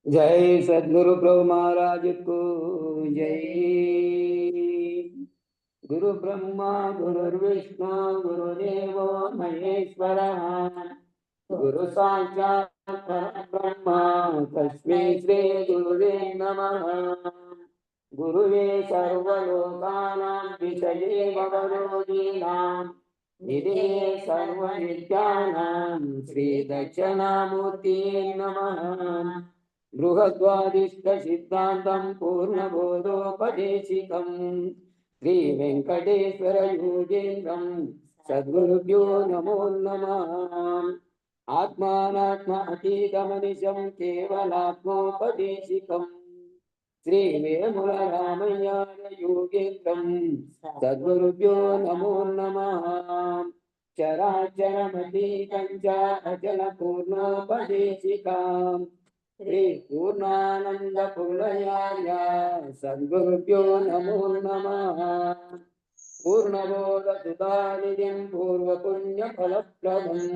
जय सद्गुरु प्रभु महाराज को जय। गुरु ब्रह्मा गुरुर्विष्णु गुरुदेवो महेश्वरः गुरु साक्षात् परब्रह्म तस्मै श्री गुरुवे नमः। गुरुवे सर्वलोकानां विषये भवरोगीणां निधे सर्वविद्यानां श्रीदक्षिणामूर्ति नमः। बृहद्वादिष्टसिद्धान्तं पूर्णबोधोपदेशिकम् श्री वेंकटेश्वर योगेन्द्रं सद्गुरुभ्यो नमो नमः। आत्मानात्मातीतमनिशं केवलात्मोपदेशिकम् श्री वेमुलरामय्य योगेन्द्रं सद्गुरुभ्यो नमो नमः। चराचरमतीतं च अचलपूर्णोपदेशिकाम् श्री पूर्णानंद पुलयार्य सद्गुरुभ्यो नमो नमः। पूर्णबोधसुधानिधिं पूर्वपुण्यफलप्रदम्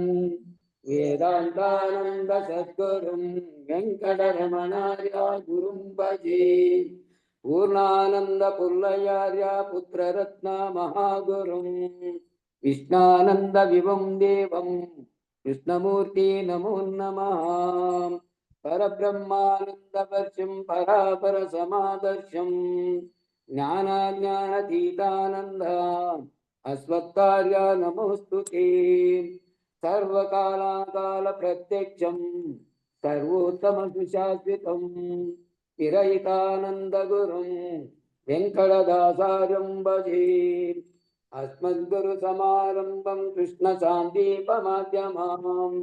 वेदान्तानंद सद्गुरुं वेंकटरमणार्य गुरुं भजे। पूर्णानंद पुलयार्य पुत्ररत्न महागुरुं विष्णानंद विभं देवं कृष्णमूर्ति नमो नमः। परब्रह्मानन्दवर्षं परापर समादर्शं ज्ञानाज्ञानतीतानन्द अस्मत्कार्य नमोस्तुते। सर्वकालाकाल प्रत्यक्षं सर्वोत्तमसुशाश्वतं चिरयितानन्दगुरुं वेङ्कटदासार्यं भजे। अस्मद्गुरुसमारम्भं कृष्णशान्तिपमाध्यमाम्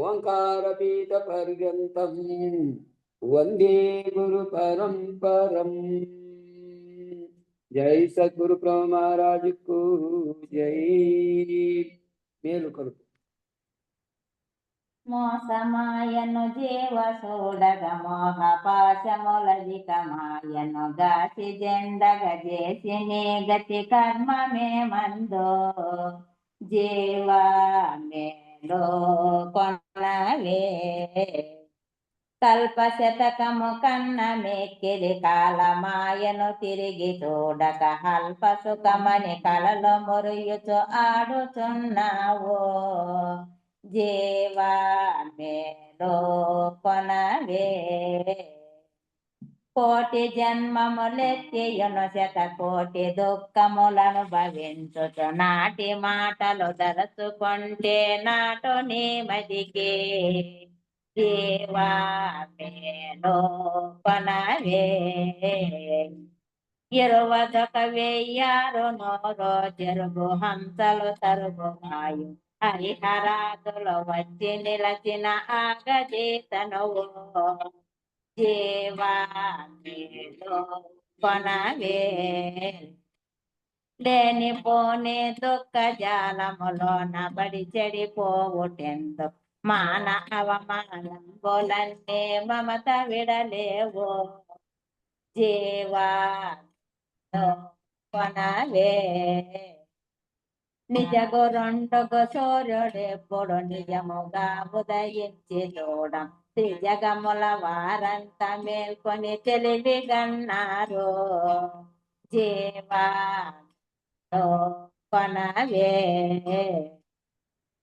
ओंकारपीठपर्यन्तं वंदे गुरु परंपरम। जय सद्गुरु प्रभु महाराज को जय। मेलुकलु మోసమాయను జీవ సోడగ మోహ పాశములజికమాయను గాసి జెండగ చేసి నీ గతి కర్మమే మందో జీవా మేలో కొనవే కల్ప శతకము కన్న మెక్కిలి కాలమాయను తిరిగి చూడక అల్ప సుఖమని కలలో మురియుచు ఆడుచున్నావో జీవా మేలో కొనవే కోటి జన్మములెత్తియును శతకోటి దుఃఖములను భవించుచు నాటి మాటలు దరచుకుంటే నాటు నీ మదికే జీవా మేలో కొనవే ఇరువదొక వెయ్యారు నోరో జరుగు హంసలు తరుగు వాయు హరిహరాదులు వచ్చి నిలచిన ఆగజీతనువు జీవా మేలో కొనవే లేని పోని దుఃఖ జాలములోన బడి చెడిపోవుటెందు మాన అవమానంబులన్నీ మమత విడలేవో జీవా కొనవే నిజ గురుండుగు సూర్యుడెప్పుడు నిజముగా ఉదయించి చూడం త్రిజగముల వారంతా మేల్కొని తెలివి గన్నారు జీవా కొనవే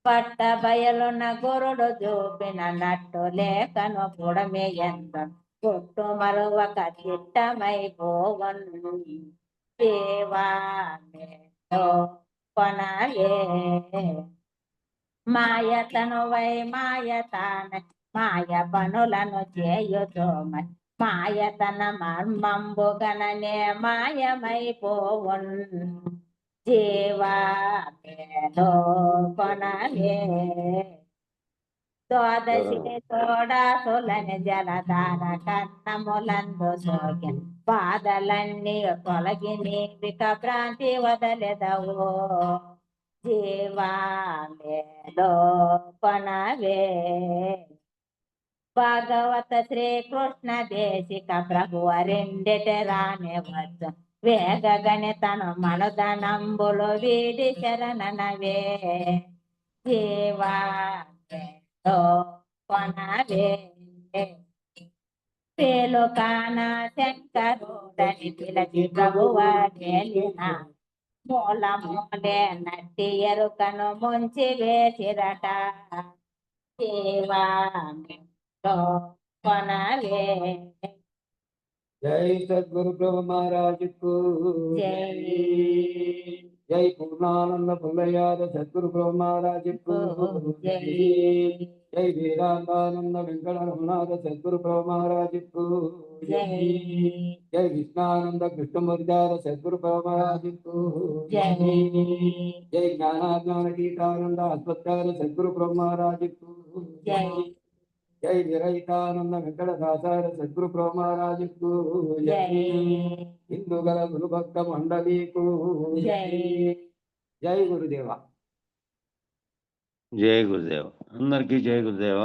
పట్ట బయలున్న గురుడు చూపిన నట్టు లేఖను పుడమే ఎంత కొట్టు మరువక చిట్టమైపోవన్ జీవా మేలో కొనవే మాయతనువై మాయతాన మాయ పనులను చేయుచోమ మాయతన మర్మంబు గణనే మాయమైపోవన్ జీవా మేలో కొనవే ద్వాదశి తోడాసులని జలధార కన్నములందు సోకి బాధలన్నీ తొలగి నీవిక భ్రాంతి వదలెదవో జీవా మేలో కొనవే భాగవత శ్రీకృష్ణ దేశిక ప్రభువ రెండిట రానివచ్చు వేగ గణితను మనుదనంబులు వీడి శరణనవే జీవా మేలో కొనవే పేలుకాన శంకరుడని పిలచి ప్రభువా గేలిన మూల మూలే నట్టి ఎరుకను ముంచి వేసిరట జీవామిలో కొనలే. జై సద్గురు ప్రభు మహారాజ్ కు జై. జై పూర్ణానంద పుల్లయాద సద్గురు ప్రభు మహారాజ్ కు జై. జై వీరాంగానంద వెంకట రమణాథ సద్గురు ప్రభు మహారాజ్ కు జై. జై కృష్ణానంద కృష్ణమూర్తిదార సద్గురు ప్రభు మహారాజ్ కు జై. జై జ్ఞానాజ్ఞాన గీతానంద అస్వత్కార సద్గురు ప్రభు మహారాజ్ కు జై. జై విరహితానంద వెంకట దాసార సద్గురు ప్రభు మహారాజ్ కు జై. హిందూ గల గురు భక్త మండలీకు జై. జై గురుదేవ. జై గురుదేవ. అందరికీ జై గురుదేవ.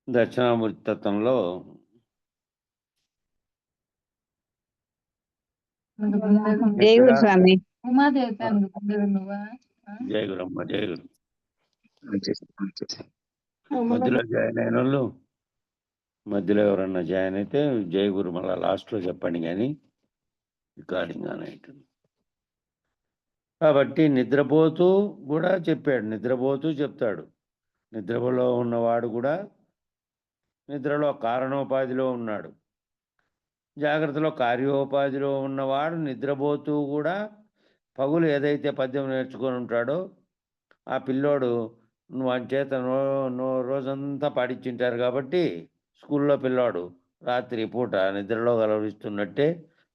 దక్షిణామూర్తి తత్వంలో జై గురు స్వామి. జై గురమ్మ. జై గురు. మధ్యలో జాయిన్ అయిన వాళ్ళు, మధ్యలో ఎవరన్నా జాయిన్ అయితే జై గురు మళ్ళీ లాస్ట్లో చెప్పండి, కానీ రికార్డింగ్ అని అవుతుంది. కాబట్టి నిద్రపోతూ కూడా చెప్పాడు, నిద్రపోతూ చెప్తాడు. నిద్రలో ఉన్నవాడు కూడా నిద్రలో కారణోపాధిలో ఉన్నాడు, జాగ్రత్తలో కార్యోపాధిలో ఉన్నవాడు నిద్రపోతూ కూడా పగులు ఏదైతే పద్యం నేర్చుకొని ఉంటాడో ఆ పిల్లోడు వాని చేత రోజంతా పాడించింటారు కాబట్టి స్కూల్లో పిల్లాడు రాత్రి పూట నిద్రలో కలవరిస్తున్నట్టే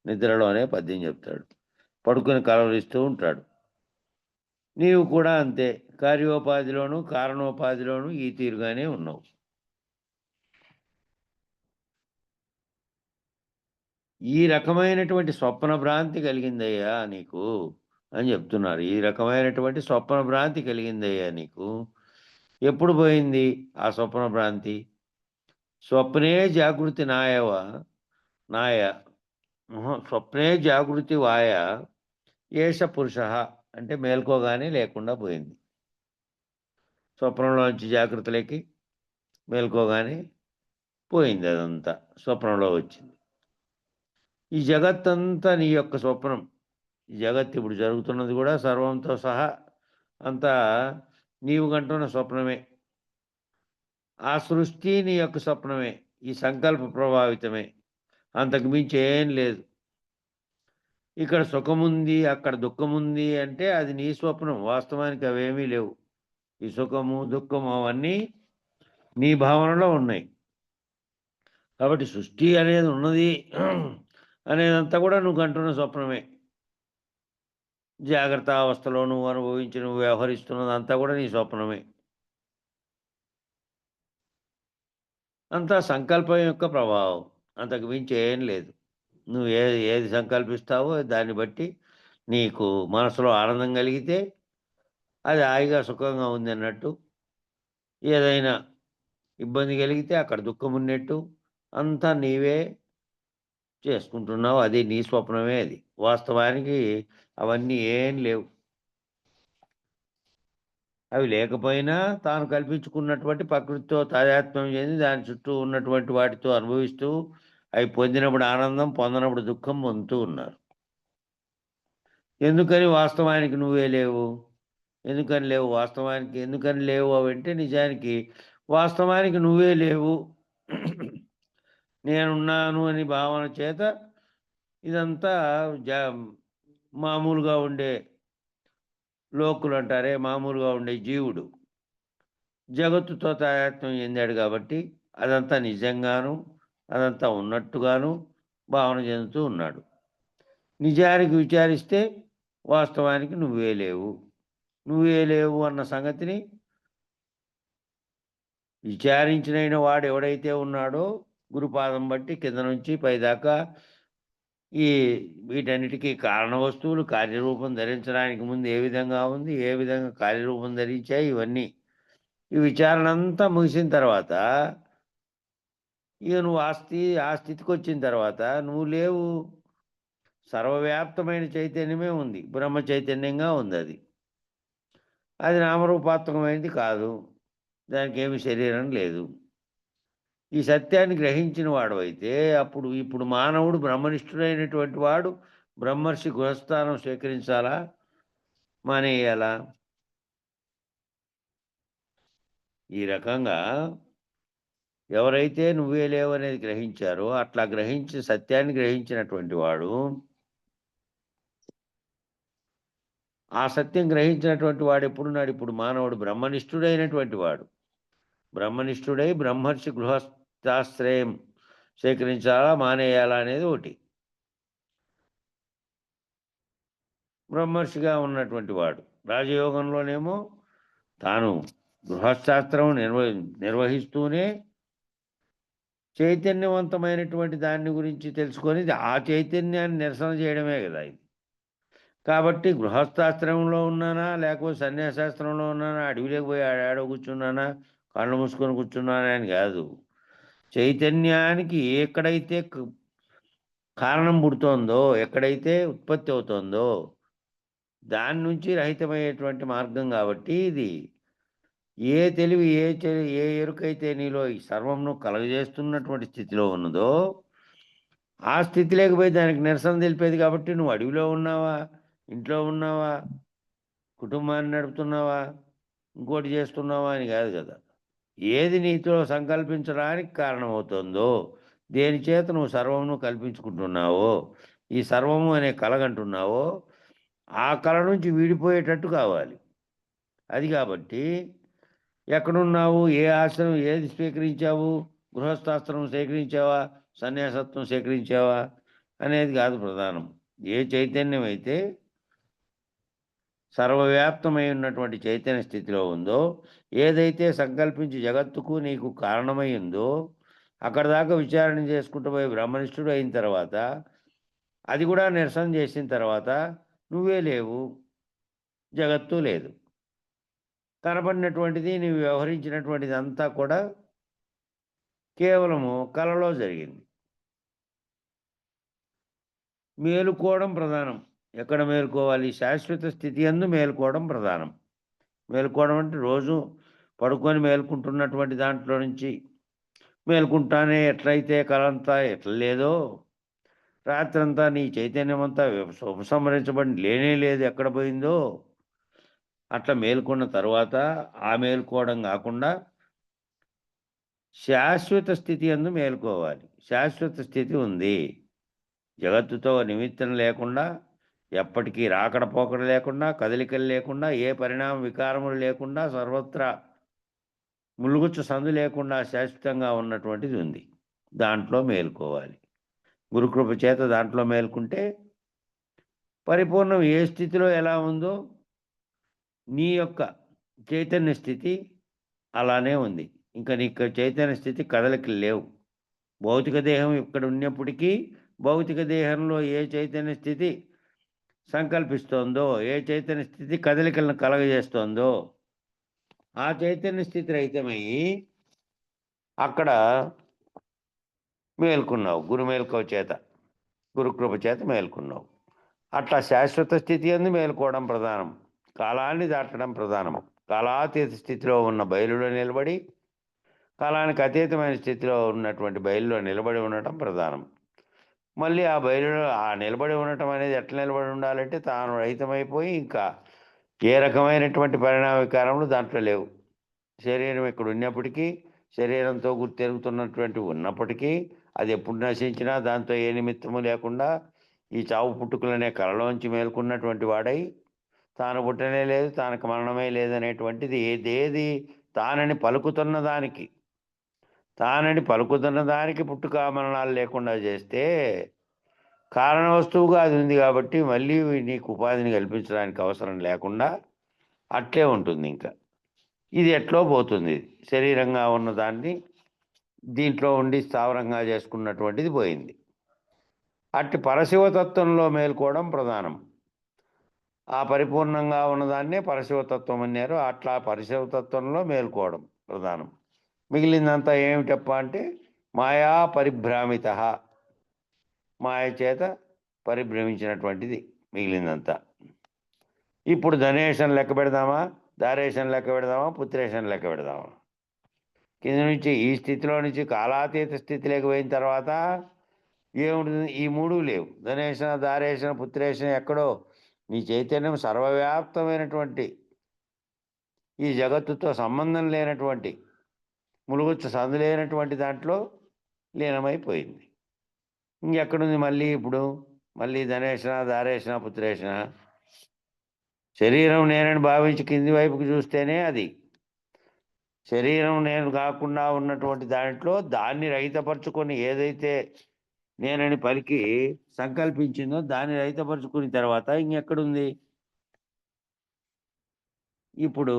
నిద్రలోనే పద్యం చెప్తాడు, పడుకొని కలవరిస్తూ ఉంటాడు. నీవు కూడా అంతే, కార్యోపాధిలోను కారణోపాధిలోను ఈ తీరుగానే ఉన్నావు. ఈ రకమైనటువంటి స్వప్న భ్రాంతి కలిగిందయ్యా నీకు అని చెప్తున్నారు. ఈ రకమైనటువంటి స్వప్న భ్రాంతి కలిగిందయ్యా నీకు. ఎప్పుడు పోయింది ఆ స్వప్న భ్రాంతి? స్వప్నే జాగృతి స్వప్నే జాగృతి వాయ ఏష పురుష అంటే మేల్కోగానే లేకుండా పోయింది. స్వప్నంలోంచి జాగృతిలోకి మేల్కోగానే పోయింది, అదంతా స్వప్నంలో వచ్చింది. ఈ జగత్తంతా నీ యొక్క స్వప్నం. ఈ జగత్ ఇప్పుడు జరుగుతున్నది కూడా సర్వంతో సహా అంతా నీవు కంటున్న స్వప్నమే. ఆ సృష్టి నీ యొక్క స్వప్నమే, ఈ సంకల్ప ప్రభావితమే, అంతకు మించి ఏం లేదు. ఇక్కడ సుఖముంది అక్కడ దుఃఖముంది అంటే అది నీ స్వప్నం, వాస్తవానికి అవేమీ లేవు. ఈ సుఖము దుఃఖము అవన్నీ నీ భావనలో ఉన్నాయి. కాబట్టి సృష్టి అనేది ఉన్నది అనేదంతా కూడా నువ్వు కంటున్న స్వప్నమే. జాగ్రత్త అవస్థలో నువ్వు అనుభవించి నువ్వు వ్యవహరిస్తున్నదంతా కూడా నీ స్వప్నమే. అంతా సంకల్పం యొక్క ప్రభావం, అంతకు మించి ఏం లేదు. నువ్వు ఏది సంకల్పిస్తావో దాన్ని బట్టి నీకు మనసులో ఆనందం కలిగితే అది హాయిగా సుఖంగా ఉంది అన్నట్టు, ఏదైనా ఇబ్బంది కలిగితే అక్కడ దుఃఖం ఉన్నట్టు, అంతా నీవే చేసుకుంటున్నావు. అది నీ స్వప్నమే. అది వాస్తవానికి అవన్నీ ఏం లేవు. అవి లేకపోయినా తాను కల్పించుకున్నటువంటి ప్రకృతితో తాదాత్మ్యం చెంది దాని చుట్టూ ఉన్నటువంటి వాటితో అనుభవిస్తూ అవి పొందినప్పుడు ఆనందం, పొందినప్పుడు దుఃఖం పొందుతూ ఉన్నారు. ఎందుకని వాస్తవానికి నువ్వే లేవు? ఎందుకని లేవు? వాస్తవానికి ఎందుకని లేవు అవంటే నిజానికి వాస్తవానికి నువ్వే లేవు. నేనున్నాను అని భావన చేత ఇదంతా మామూలుగా ఉండే లోకులు అంటారే, మామూలుగా ఉండే జీవుడు జగత్తుతో తాదాత్మ్యం చెందాడు కాబట్టి అదంతా నిజంగాను అదంతా ఉన్నట్టుగాను భావన చెందుతూ ఉన్నాడు. నిజానికి విచారిస్తే వాస్తవానికి నువ్వే లేవు. నువ్వే లేవు అన్న సంగతిని విచారించిన వాడు ఎవడైతే ఉన్నాడో గురుపాదం బట్టి కింద నుంచి పైదాకా ఈ వీటన్నిటికీ కారణ వస్తువులు కార్యరూపం ధరించడానికి ముందు ఏ విధంగా ఉంది, ఏ విధంగా కార్యరూపం ధరించాయి, ఇవన్నీ ఈ విచారణ అంతా ముగిసిన తర్వాత ఇక నువ్వు ఆ స్థితికి వచ్చిన తర్వాత నువ్వు లేవు. సర్వవ్యాప్తమైన చైతన్యమే ఉంది, బ్రహ్మ చైతన్యంగా ఉంది. అది నామరూపాత్మకమైనది కాదు, దానికి ఏమి శరీరం లేదు. ఈ సత్యాన్ని గ్రహించిన వాడు అయితే ఇప్పుడు మానవుడు బ్రహ్మనిష్ఠుడైనటువంటి వాడు బ్రహ్మర్షి గృహస్థానం స్వీకరించాలా మానేయాలా? ఈ రకంగా ఎవరైతే నువ్వే లేవు అనేది గ్రహించారో అట్లా గ్రహించి సత్యాన్ని గ్రహించినటువంటి వాడు, ఆ సత్యం గ్రహించినటువంటి వాడు ఎప్పుడున్నాడు? ఇప్పుడు మానవుడు బ్రహ్మనిష్ఠుడైనటువంటి వాడు. బ్రహ్మనిష్ఠుడై బ్రహ్మర్షి గృహస్థాశ్రయం స్వీకరించాలా మానేయాలా అనేది ఒకటి. బ్రహ్మర్షిగా ఉన్నటువంటి వాడు రాజయోగంలోనేమో తాను గృహశాస్త్రం నిర్వహిస్తూనే చైతన్యవంతమైనటువంటి దాన్ని గురించి తెలుసుకొని ఆ చైతన్యాన్ని నిరసన చేయడమే కదా ఇది. కాబట్టి గృహస్థాశ్రమంలో ఉన్నానా లేకపోతే సన్యాసాస్త్రంలో ఉన్నానా, అడవిలోకి పోయి ఆడో కూర్చున్నానా, కళ్ళు మూసుకొని కూర్చున్నానా అని కాదు. చైతన్యానికి ఎక్కడైతే కారణం పుడుతోందో, ఎక్కడైతే ఉత్పత్తి అవుతోందో దాని నుంచి రహితమయ్యేటువంటి మార్గం కాబట్టి ఇది. ఏ తెలివి ఏ ఎరుకైతే నీలో ఈ సర్వంను కలగజేస్తున్నటువంటి స్థితిలో ఉన్నదో ఆ స్థితి లేకపోయి దానికి నిరసన తెలిపేది. కాబట్టి నువ్వు అడవిలో ఉన్నావా, ఇంట్లో ఉన్నావా, కుటుంబాన్ని నడుపుతున్నావా, ఇంకోటి చేస్తున్నావా అని కాదు కదా. ఏది నీతో సంకల్పించడానికి కారణమవుతుందో, దేని చేత నువ్వు సర్వమును కల్పించుకుంటున్నావో, ఈ సర్వము అనే కలగంటున్నావో ఆ కళ నుంచి వీడిపోయేటట్టు కావాలి. అది కాబట్టి ఎక్కడున్నావు, ఏ ఆశ్రమం ఏది స్వీకరించావు, గృహస్థాశ్రమం స్వీకరించావా, సన్యాసత్వం స్వీకరించావా అనేది కాదు ప్రధానం. ఏ చైతన్యం అయితే సర్వవ్యాప్తమై ఉన్నటువంటి చైతన్య స్థితిలో ఉందో, ఏదైతే సంకల్పించి జగత్తుకు నీకు కారణమై ఉందో, అక్కడ దాకా విచారణ చేసుకుంటూ పోయి బ్రహ్మనిష్ఠుడు అయిన తర్వాత, అది కూడా నిరసన చేసిన తర్వాత నువ్వే లేవు, జగత్తు లేదు. కనబడినటువంటిది నీవు వ్యవహరించినటువంటిది అంతా కూడా కేవలము కలలో జరిగింది. మేలుకోవడం ప్రధానం. ఎక్కడ మేలుకోవాలి? శాశ్వత స్థితి యందు మేలుకోవడం ప్రధానం. మేలుకోవడం అంటే రోజు పడుకొని మేలుకుంటున్నటువంటి దాంట్లో నుంచి మేలుకుంటానే ఎట్లయితే కలంతా ఎట్లా లేదో, రాత్రంతా నీ చైతన్యం అంతా ఉపసంహరించబడి లేనే లేదు, ఎక్కడ పోయిందో, అట్లా మేల్కొన్న తర్వాత ఆ మేలుకోవడం కాకుండా శాశ్వత స్థితి యందు మేలుకోవాలి. శాశ్వత స్థితి ఉంది. జగత్తుతో నిమిత్తం లేకుండా, ఎప్పటికీ రాకడ పోకడ లేకుండా, కదలికలు లేకుండా, ఏ పరిణామ వికారములు లేకుండా, సర్వత్రా ములుగుచ్చు సందు లేకుండా శాశ్వతంగా ఉన్నటువంటిది ఉంది. దాంట్లో మేలుకోవాలి. గురుకృప చేత దాంట్లో మేలుకుంటే పరిపూర్ణం ఏ స్థితిలో ఎలా ఉందో నీ యొక్క చైతన్య స్థితి అలానే ఉంది. ఇంకా నీకు చైతన్య స్థితి కదలికలు లేవు. భౌతిక దేహం ఇక్కడ ఉన్నప్పటికీ భౌతిక దేహంలో ఏ చైతన్య స్థితి సంకల్పిస్తోందో, ఏ చైతన్య స్థితి కదలికలను కలగజేస్తోందో ఆ చైతన్య స్థితి రహితమయ్యి అక్కడ మేల్కున్నావు. గురు మేల్కవ చేత, గురుకృప చేత మేల్కున్నావు. అట్లా శాశ్వత స్థితి అందు మేల్కోవడం ప్రధానం. కాలాన్ని దాటడం ప్రధానము. కాలాతీత స్థితిలో ఉన్న బయలులో నిలబడి, కాలానికి అతీతమైన స్థితిలో ఉన్నటువంటి బయలులో నిలబడి ఉండటం ప్రధానం. మళ్ళీ ఆ బయలులో ఆ నిలబడి ఉండటం అనేది ఎట్లా నిలబడి ఉండాలంటే తాను రహితమైపోయి ఇంకా ఏ రకమైనటువంటి పరిణామ వికారములు దాంట్లో లేవు. శరీరం ఇక్కడ ఉన్నప్పటికీ, శరీరంతో గుర్తెరుగుతున్నటువంటి ఉన్నప్పటికీ, అది ఎప్పుడు నశించినా దాంతో ఏ నిమిత్తము లేకుండా ఈ చావు పుట్టుకలనే కలలోంచి మేల్కొన్నటువంటి వాడై, తాను పుట్టనే లేదు, తానకు మరణమే లేదనేటువంటిది ఏదేది తానని పలుకుతున్న దానికి పుట్టుక మరణాలు లేకుండా చేస్తే కారణ వస్తువుగా అది ఉంది కాబట్టి మళ్ళీ నీకు ఉపాధిని కల్పించడానికి అవసరం లేకుండా అట్లే ఉంటుంది. ఇంకా ఇది ఎట్లో పోతుంది. శరీరంగా ఉన్నదాన్ని దీంట్లో ఉండి స్థావరంగా చేసుకున్నటువంటిది పోయింది. అట్టి పరశివతత్వంలో మేల్కోవడం ప్రధానం. ఆ పరిపూర్ణంగా ఉన్నదాన్నే పరశివతత్వం అన్నారు. అట్లా పరశివతత్వంలో మేల్కోవడం ప్రధానం. మిగిలిందంతా ఏమిటప్ప అంటే మాయా పరిభ్రామిత, మాయ చేత పరిభ్రమించినటువంటిది మిగిలిందంతా. ఇప్పుడు ధనేషన్ లెక్క పెడదామా, దారేషన్ లెక్క పెడదామా, పుత్రేషన్ లెక్క పెడదామా? కింద నుంచి ఈ స్థితిలో నుంచి కాలాతీత స్థితిలోకి పోయిన తర్వాత ఏముంటుంది? ఈ మూడు లేవు. ధనేషణ, దారేషణ, పుత్రేషణ ఎక్కడో నీ చైతన్యం సర్వవ్యాప్తమైనటువంటి ఈ జగత్తుతో సంబంధం లేనటువంటి ములుగుచ్చు సందు లేనటువంటి దాంట్లో లీనమైపోయింది. ఇంకెక్కడుంది మళ్ళీ ఇప్పుడు? మళ్ళీ ధనేషణ, దారేషణ, పుత్రేషణ. శరీరం నేనని భావించి కింది వైపుకి చూస్తేనే అది. శరీరం నేను కాకుండా ఉన్నటువంటి దాంట్లో దాన్ని రహితపరుచుకొని ఏదైతే నేనని పలికి సంకల్పించిందో దాన్ని రహితపరుచుకున్న తర్వాత ఇంకెక్కడుంది? ఇప్పుడు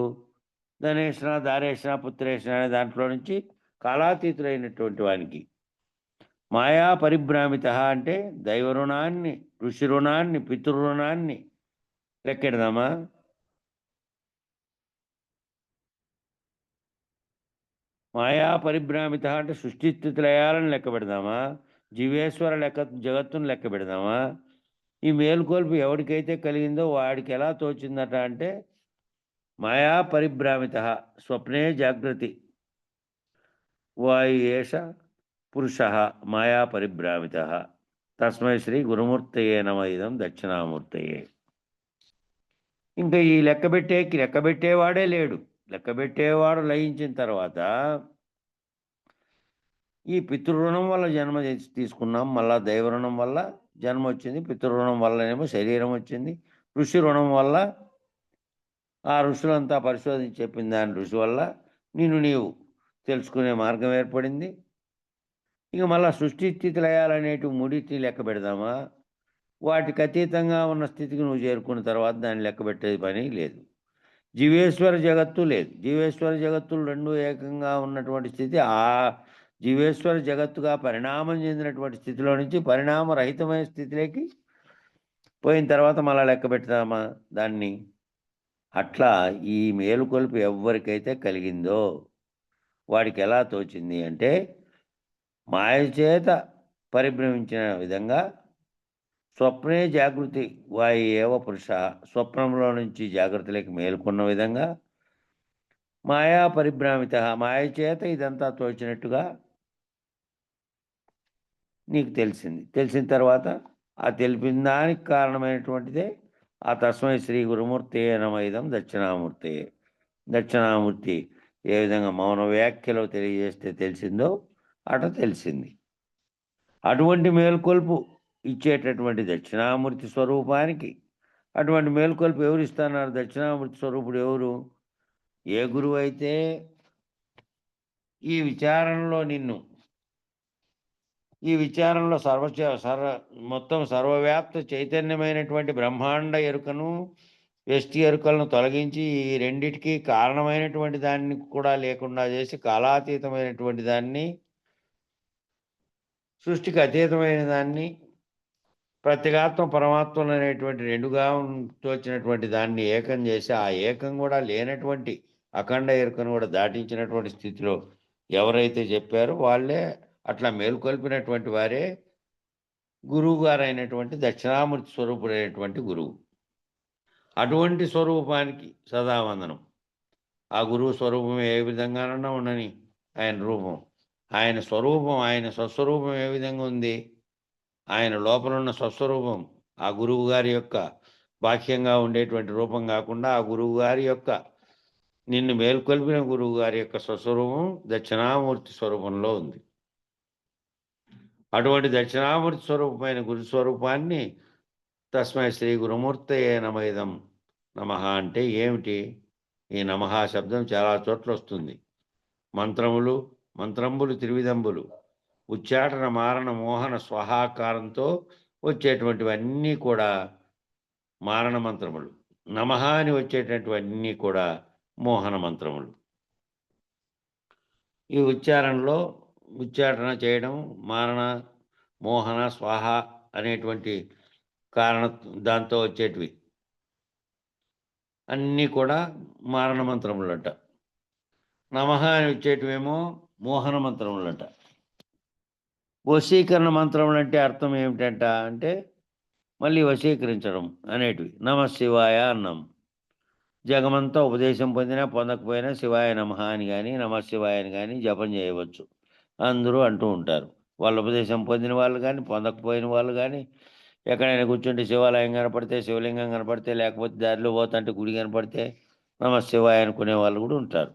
ధనేషణ, దారేషణ, పుత్రేషణ అనే దాంట్లో నుంచి కాలాతీతులైనటువంటి వానికి మాయా పరిభ్రామిత అంటే దైవ రుణాన్ని, ఋషి రుణాన్ని, పితృరుణాన్ని లెక్కెడదామా? మాయా పరిభ్రామిత అంటే సృష్టి స్థితి లయాలను లెక్క పెడదామా? జీవేశ్వర జగత్తును లెక్క పెడదామా? ఈ మేలుకొల్పు ఎవరికైతే కలిగిందో వాడికి ఎలా తోచిందట అంటే మాయా పరిభ్రామిత స్వప్నే జాగృతి వాయు ఏష పురుష మాయా పరిభ్రామిత తస్మై శ్రీ గురుమూర్తయే నమ ఇదం దక్షిణామూర్తయే. ఇంకా ఈ లెక్కబెట్టేవాడే లేడు. లెక్కబెట్టేవాడు లయించిన తర్వాత ఈ పితృరుణం వల్ల జన్మ తీసుకున్నాం, మళ్ళా దైవ రుణం వల్ల జన్మ వచ్చింది, పితృరుణం వల్లనేమో శరీరం వచ్చింది, ఋషి రుణం వల్ల ఆ ఋషులంతా పరిశోధించి చెప్పిన దాని ఋషి వల్ల నిన్ను నీవు తెలుసుకునే మార్గం ఏర్పడింది. ఇక మళ్ళా సృష్టి స్థితి లయాలనేటివి మూడింటిని లెక్క పెడదామా? వాటికి అతీతంగా ఉన్న స్థితికి నువ్వు చేరుకున్న తర్వాత దాన్ని లెక్క పెట్టేది పని లేదు. జీవేశ్వర జగత్తు లేదు. జీవేశ్వర జగత్తులు రెండు ఏకంగా ఉన్నటువంటి స్థితి ఆ జీవేశ్వర జగత్తుగా పరిణామం చెందినటువంటి స్థితిలో నుంచి పరిణామరహితమైన స్థితిలోకి పోయిన తర్వాత మళ్ళీ లెక్క పెడతామా దాన్ని? అట్లా ఈ మేలుకొల్పు ఎవరికైతే కలిగిందో వాడికి ఎలా తోచింది అంటే మాయ చేత పరిభ్రమించిన విధంగా స్వప్నే జాగృతి వాయి ఏవ పురుష స్వప్నంలో నుంచి జాగ్రత్తలోకి మేలుకున్న విధంగా మాయా పరిభ్రామిత మాయ చేత ఇదంతా తోచినట్టుగా నీకు తెలిసింది. తెలిసిన తర్వాత ఆ తెలిపిన దానికి కారణమైనటువంటిదే ఆ తస్మై శ్రీ గురుమూర్తే నమ ఇదం దక్షిణామూర్తయే. దక్షిణామూర్తి ఏ విధంగా మౌన వ్యాఖ్యలో తెలియజేస్తే తెలిసిందో అట తెలిసింది. అటువంటి మేల్కొల్పు ఇచ్చేటటువంటి దక్షిణామూర్తి స్వరూపానికి అటువంటి మేల్కొల్పు ఎవరు ఇస్తున్నారు? దక్షిణామూర్తి స్వరూపుడు ఎవరు? ఏ గురువు అయితే ఈ విచారణలో మొత్తం సర్వవ్యాప్త చైతన్యమైనటువంటి బ్రహ్మాండ ఎరుకను, వ్యష్టి ఎరుకలను తొలగించి ఈ రెండిటికి కారణమైనటువంటి దాన్ని కూడా లేకుండా చేసి కాలాతీతమైనటువంటి దాన్ని, సృష్టికి అతీతమైన దాన్ని, ప్రత్యేగాత్మ పరమాత్మలు అనేటువంటి రెండుగా తోచినటువంటి దాన్ని ఏకం చేసి ఆ ఏకం కూడా లేనటువంటి అఖండ ఎరుకను కూడా దాటించినటువంటి స్థితిలో ఎవరైతే చెప్పారో వాళ్ళే, అట్లా మేల్కొల్పినటువంటి వారే గురువు గారు అయినటువంటి దక్షిణామూర్తి స్వరూపుడైనటువంటి గురువు. అటువంటి స్వరూపానికి సదావందనం. ఆ గురువు స్వరూపం ఏ విధంగానన్నా ఉండని ఆయన రూపం, ఆయన స్వరూపం, ఆయన స్వస్వరూపం ఏ విధంగా ఉంది, ఆయన లోపల ఉన్న స్వస్వరూపం ఆ గురువు గారి యొక్క బాహ్యంగా ఉండేటువంటి రూపం కాకుండా ఆ గురువు గారి యొక్క నిన్ను మేల్కొల్పిన గురువు గారి యొక్క స్వస్వరూపం దక్షిణామూర్తి స్వరూపంలో ఉంది. అటువంటి దక్షిణామూర్తి స్వరూపమైన గురు స్వరూపాన్ని తస్మై శ్రీ గురుమూర్తయే నమ ఇదం నమః అంటే ఏమిటి? ఈ నమః శబ్దం చాలా చోట్ల వస్తుంది. మంత్రంబులు త్రివిధంబులు ఉచ్చాటన మారణ మోహన స్వహాకారంతో వచ్చేటువంటివన్నీ కూడా మారణ మంత్రములు. నమః అని వచ్చేటటువంటివన్నీ కూడా మోహన మంత్రములు. ఈ ఉచ్చాటన చేయడం, మారణ, మోహన, స్వాహ అనేటువంటి దాంతో వచ్చేటివి అన్నీ కూడా మారణ మంత్రములంట. నమః అని వచ్చేటివేమో మోహన మంత్రములంట. వశీకరణ మంత్రములు అంటే అర్థం ఏమిటంట అంటే మళ్ళీ వశీకరించడం అనేటివి. నమ శివాయ అన్నాం. జగమంతా ఉపదేశం పొందినా పొందకపోయినా శివాయ నమః అని కానీ నమ శివాయ అని కానీ జపం చేయవచ్చు అందరూ అంటూ ఉంటారు. వాళ్ళ ఉపదేశం పొందిన వాళ్ళు కానీ పొందకపోయిన వాళ్ళు కానీ ఎక్కడైనా కూర్చుంటే శివాలయం కనపడితే శివలింగం కనపడితే లేకపోతే దారిలో పోతుంటే గుడి కనపడితే నమ శివాయ అనుకునే వాళ్ళు కూడా ఉంటారు.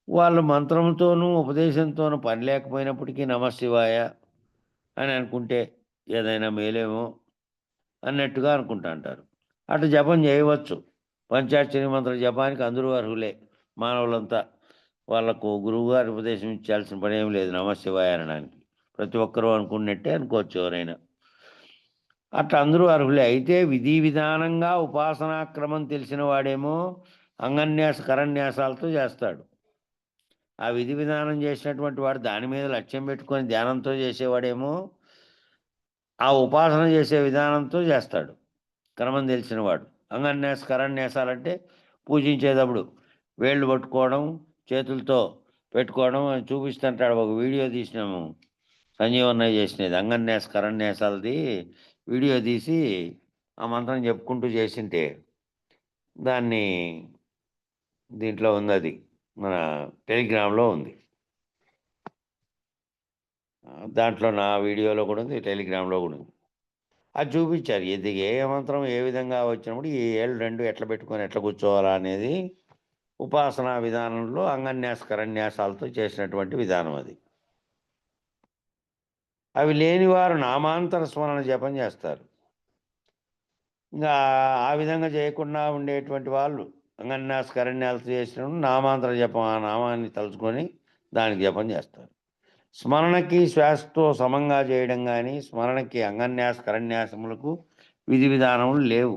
వాళ్ళు మంత్రంతోనూ ఉపదేశంతోనూ పని లేకపోయినప్పటికీ నమ శివాయ అని అనుకుంటే ఏదైనా మేలేమో అన్నట్టుగా అనుకుంటా అంటారు. అటు జపం చేయవచ్చు. పంచాక్షరి మంత్ర జపానికి అందరూ అర్హులే. మానవులంతా వాళ్ళకు గురువుగారు ఉపదేశం ఇచ్చాల్సిన పని ఏం లేదు నమ శివాయ అనడానికి. ప్రతి ఒక్కరూ అనుకున్నట్టే అనుకోవచ్చు ఎవరైనా. అట్లా అందరూ అర్హులే. అయితే విధి విధానంగా ఉపాసనా క్రమం తెలిసిన వాడేమో అంగన్యాస కరన్యాసాలతో చేస్తాడు. ఆ విధి విధానం చేసినటువంటి వాడు దాని మీద లక్ష్యం పెట్టుకొని ధ్యానంతో చేసేవాడేమో ఆ ఉపాసన చేసే విధానంతో చేస్తాడు క్రమం తెలిసిన వాడు. అంగన్యాస కరన్యాసాలంటే పూజించేటప్పుడు వేళ్ళు పట్టుకోవడం చేతులతో పెట్టుకోవడం అని చూపిస్తుంటాడు. ఒక వీడియో తీసినాము సంజీవన్నయ్య చేసినది అంగన్యాస కరన్యాసాలది వీడియో తీసి ఆ మంత్రం చెప్పుకుంటూ చేసింటే దాన్ని దీంట్లో ఉంది, అది మన టెలిగ్రామ్లో ఉంది. దాంట్లో నా వీడియోలో కూడా ఉంది, టెలిగ్రామ్లో కూడా ఉంది. అది చూపించారు ఇది ఏ మంత్రం ఏ విధంగా వచ్చినప్పుడు ఈ ఏళ్ళు రెండు ఎట్లా పెట్టుకొని ఎట్లా కూర్చోవాలా అనేది ఉపాసనా విధానంలో అంగన్యాస కరన్యాసాలతో చేసినటువంటి విధానం అది. అవి లేని వారు నామాంతర స్మరణ జపం చేస్తారు. ఇంకా ఆ విధంగా చేయకుండా ఉండేటువంటి వాళ్ళు అంగన్యాస కరన్యాలతో చేసినప్పుడు నామాంతర జపం, ఆ నామాన్ని తలుచుకొని దానికి జపం చేస్తారు. స్మరణకి శ్వాసతో సమంగా చేయడం కానీ స్మరణకి అంగన్యాస కరన్యాసములకు విధి విధానములు లేవు.